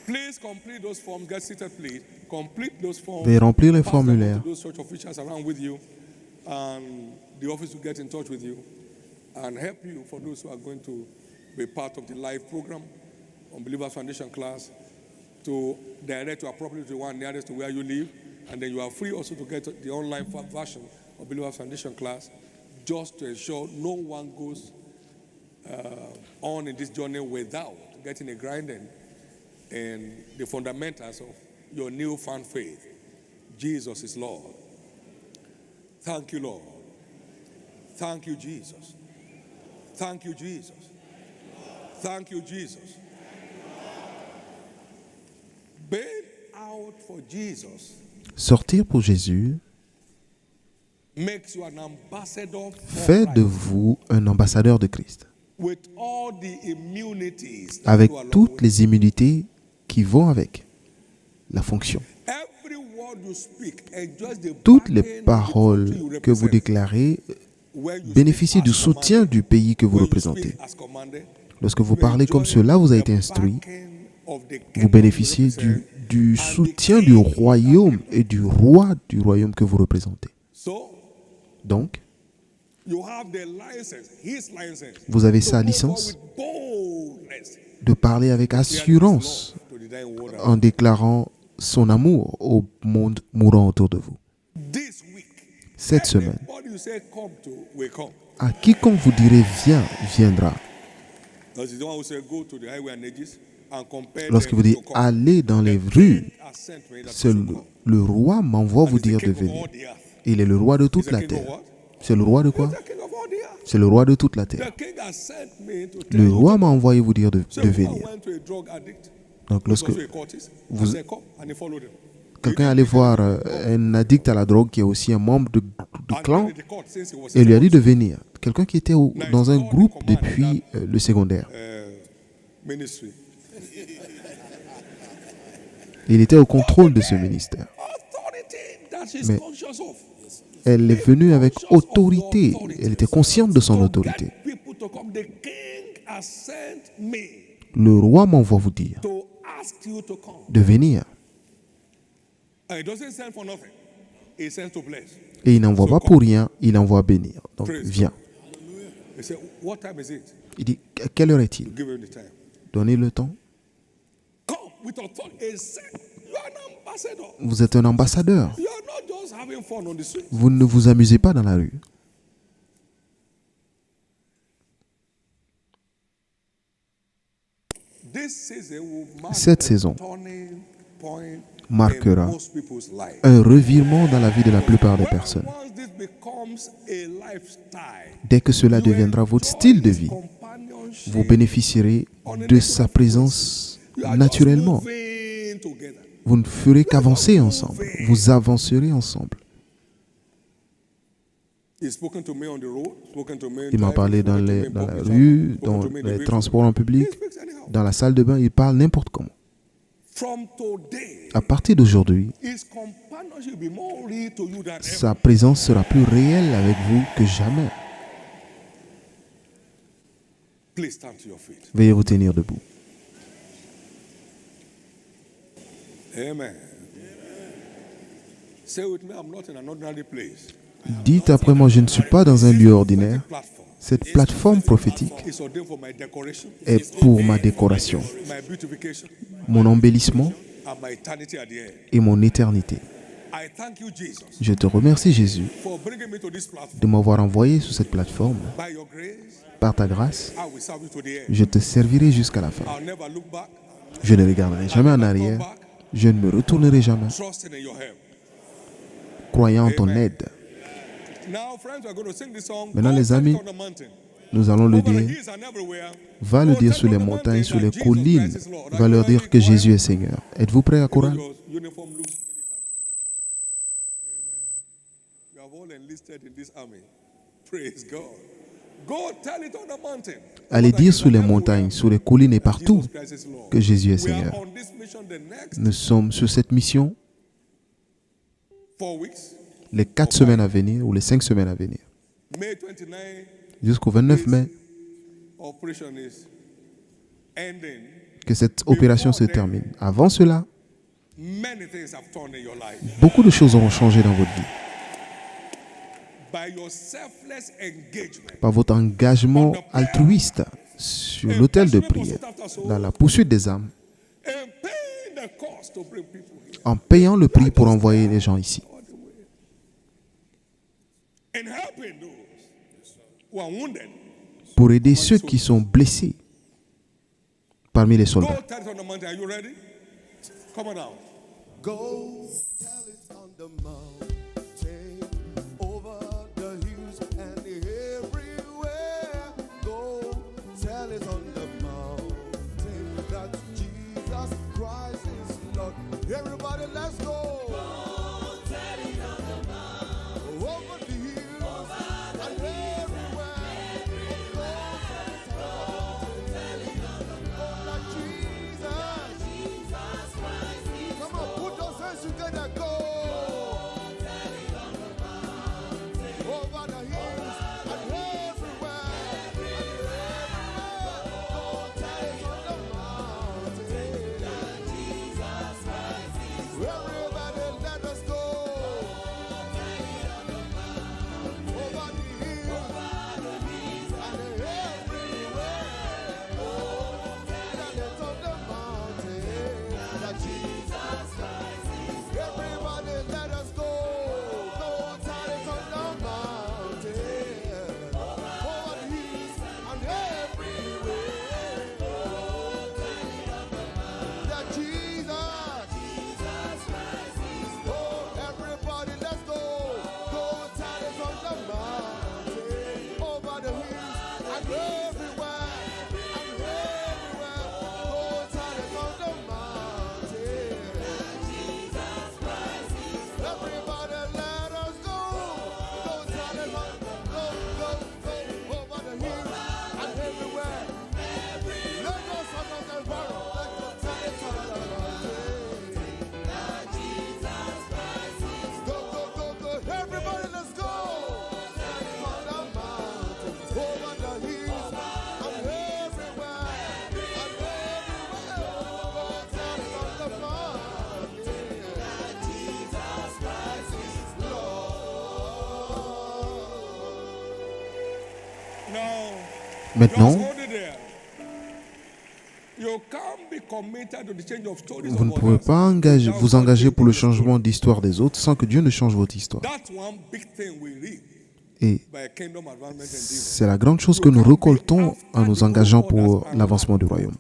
Please complete those forms. Get seated, please. Complete those forms. Veuillez remplir les Pass them formulaires. to those church officials around with you, and the office will get in touch with you and help you for those who are going to be part of the live program on Believers Foundation class, to direct you appropriately to one nearest to where you live, and then you are free also to get the online version of Believers Foundation class, just to ensure no one goes on in this journey without getting a grinding in the fundamentals of your newfound faith. Jesus is Lord. Thank you, Lord. Thank you, Jesus. Thank you, Jesus. Thank you, Jesus. Bail out for Jesus Sortir pour Jésus makes you an ambassador for fait de Christ, vous un ambassadeur de Christ, with all the immunities that avec go along toutes with les immunités qui vont avec la fonction. it. Every word you speak enjoys the Toutes les backing of the paroles country you que vous represent. déclarez When you bénéficient speak du as soutien commanded, du pays que vous when you représentez. speak as commanded, Lorsque vous you parlez comme enjoy cela vous a the été instruit, backing of the vous kingdom you bénéficiez represent, du and the soutien king du of that royaume kingdom. et du roi du royaume que vous représentez. So, Donc, you have the license, his license, vous avez to sa go licence forward with boldness, de parler avec declaring his assurance love to the dying world. en déclarant son amour au monde mourant autour de vous. This week, Cette semaine, anybody you say come to will come. à quiconque vous direz viens, viendra. Because he's the one who said go to the highway and edges and compare Lorsque them vous dites to come. allez dans les The rues, king has sent me that c'est you should come. le roi m'envoie And vous he's the dire king de of venir. all the earth. Il est le roi de He's toute the la king of terre. what? C'est le roi de He's quoi? the king of all the earth. C'est le roi de toute la terre. The king has sent me to tell Le you roi to m'a envoyé vous dire de So I venir. went to a drug addict. Donc Who was lorsque also a cultist. I vous- said, come, and he followed him. quelqu'un allait voir un addict à la drogue qui est aussi un membre du And clan been in the court since he was et lui a dit de secondary venir. Quelqu'un qui était dans un groupe depuis le secondaire. ministry. Il était au contrôle de ce ministère. Authority that she's Mais- conscious of. Elle est venue avec autorité. Elle était consciente de son autorité. Get people to come. The king has sent me Le roi m'envoie vous dire to ask you to come. de venir. And he doesn't send for nothing. He sends to bless. Et il n'envoie pas pour rien, il envoie bénir. Donc Praise viens. He said, what time is it? Il dit, à quelle heure est-il? Give him the time. Donnez le temps. Come with authority. He said, you are an ambassador. Vous êtes un ambassadeur. You are not just having fun on the street. Vous ne vous amusez pas dans la rue. This season will mark Cette a saison turning point marquera in most people's life. un revirement dans la vie de la plupart des personnes. Once this becomes a lifestyle, Dès que cela deviendra votre style de vie, companionship, vous bénéficierez de sa présence you are naturellement. just moving together. Vous ne ferez qu'avancer ensemble. Vous avancerez ensemble. He's spoken to me on the road, spoken to me in Il m'a driving, parlé dans spoken to me in la public rue, transport, dans spoken to me in the les vehicle. transports en public, He speaks anyhow. dans la salle de bain. Il parle n'importe comment. From today, À partir d'aujourd'hui, his companionship will be more real to you than ever. sa présence sera plus réelle avec vous que jamais. Please stand to your feet. Veuillez vous tenir debout. Amen. Say with me, I'm not in an ordinary place. Dites après moi, je ne suis pas dans un lieu ordinaire. Platform Cette plateforme prophétique is ordained for my decoration, est pour ma décoration, my beautification, mon embellissement and my eternity at the end. et mon éternité. I thank you, Jesus, Je te remercie, Jésus, for bringing me to this platform. de m'avoir envoyé sur cette plateforme. By your grace, Par ta grâce, I will serve you to the end. je te servirai jusqu'à la fin. I'll never look back, Je ne regarderai jamais en arrière. Je ne me retournerai jamais, trusting in your help. croyant en ton aide. Now, friends, we're going to sing this song. Maintenant, Go les First amis, on the mountain. Nous allons le dire. Va le dire sur les montagnes, sur les collines. Va leur dire que Jésus est Seigneur. Êtes-vous prêts à chorale? Allez dire sur les montagnes, sur les collines et partout que Jésus est Seigneur. Nous sommes sur cette mission les 4 semaines à venir ou les 5 semaines à venir. Jusqu'au 29 mai, que cette opération se termine. Avant cela, beaucoup de choses auront changé dans votre vie. Par votre engagement altruiste sur l'autel de prière, dans la poursuite des âmes, en payant le prix pour envoyer les gens ici. Pour aider ceux qui sont blessés parmi les soldats. Everybody, let's go. Go tell it on the mountain. Over the hills and everywhere. Go tell it on the mountain. Like Jesus Christ is Lord. Come on, put those hands together. Go tell it on the mountain. Over the hills and everywhere. Go tell it on the mountain. Everybody let us go. Over the hills and everywhere. Tell it on the mountain that Jesus Christ is Lord. Everybody let us go. Go tell it on the mountain. Over the hills and everywhere. That Jesus. Everybody, let's go. Go tell it on the mountain, over the hills and everywhere, and everywhere. Go tell it on the mountain. Jesus Christ is Lord. Everybody, let us go. Go tell it on, go over the hills and everywhere. Let us another world. Let's go tell it on the mountain. Everybody, let's go. On the mountain, over the hills, and everywhere, Go tell it on the mountain. Jesus Christ is Lord. Maintenant, vous ne pouvez pas vous engager pour le changement d'histoire des autres sans que Dieu ne change votre histoire. Et c'est la grande chose que nous récoltons en nous engageant pour l'avancement du royaume.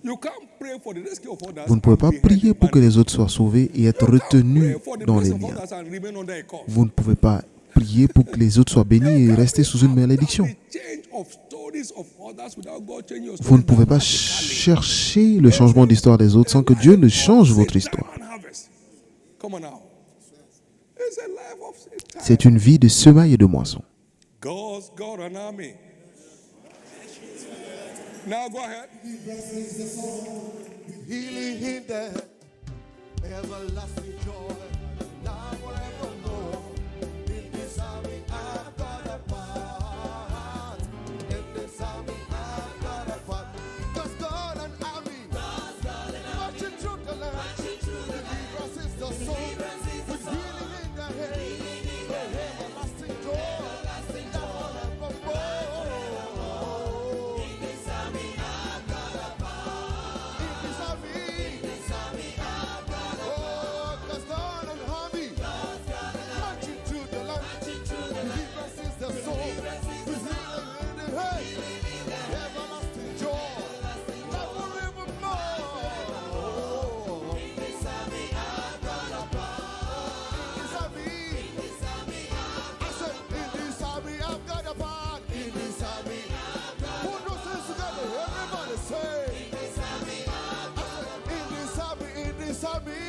Vous ne pouvez pas prier pour que les autres soient sauvés et être retenus dans les liens. Vous ne pouvez pas prier pour que les autres soient bénis et rester sous une malédiction. Vous ne pouvez pas chercher le changement d'histoire des autres sans que Dieu ne change votre histoire. C'est une vie de semaille et de moisson. Now go ahead. Healing in there, everlasting joy, now forevermore. In this army I've got a part. In this army I've got a part. God's got an army, marching through the land. Deliverance is the soul, with healing in the head, everlasting joy, now forevermore. after me.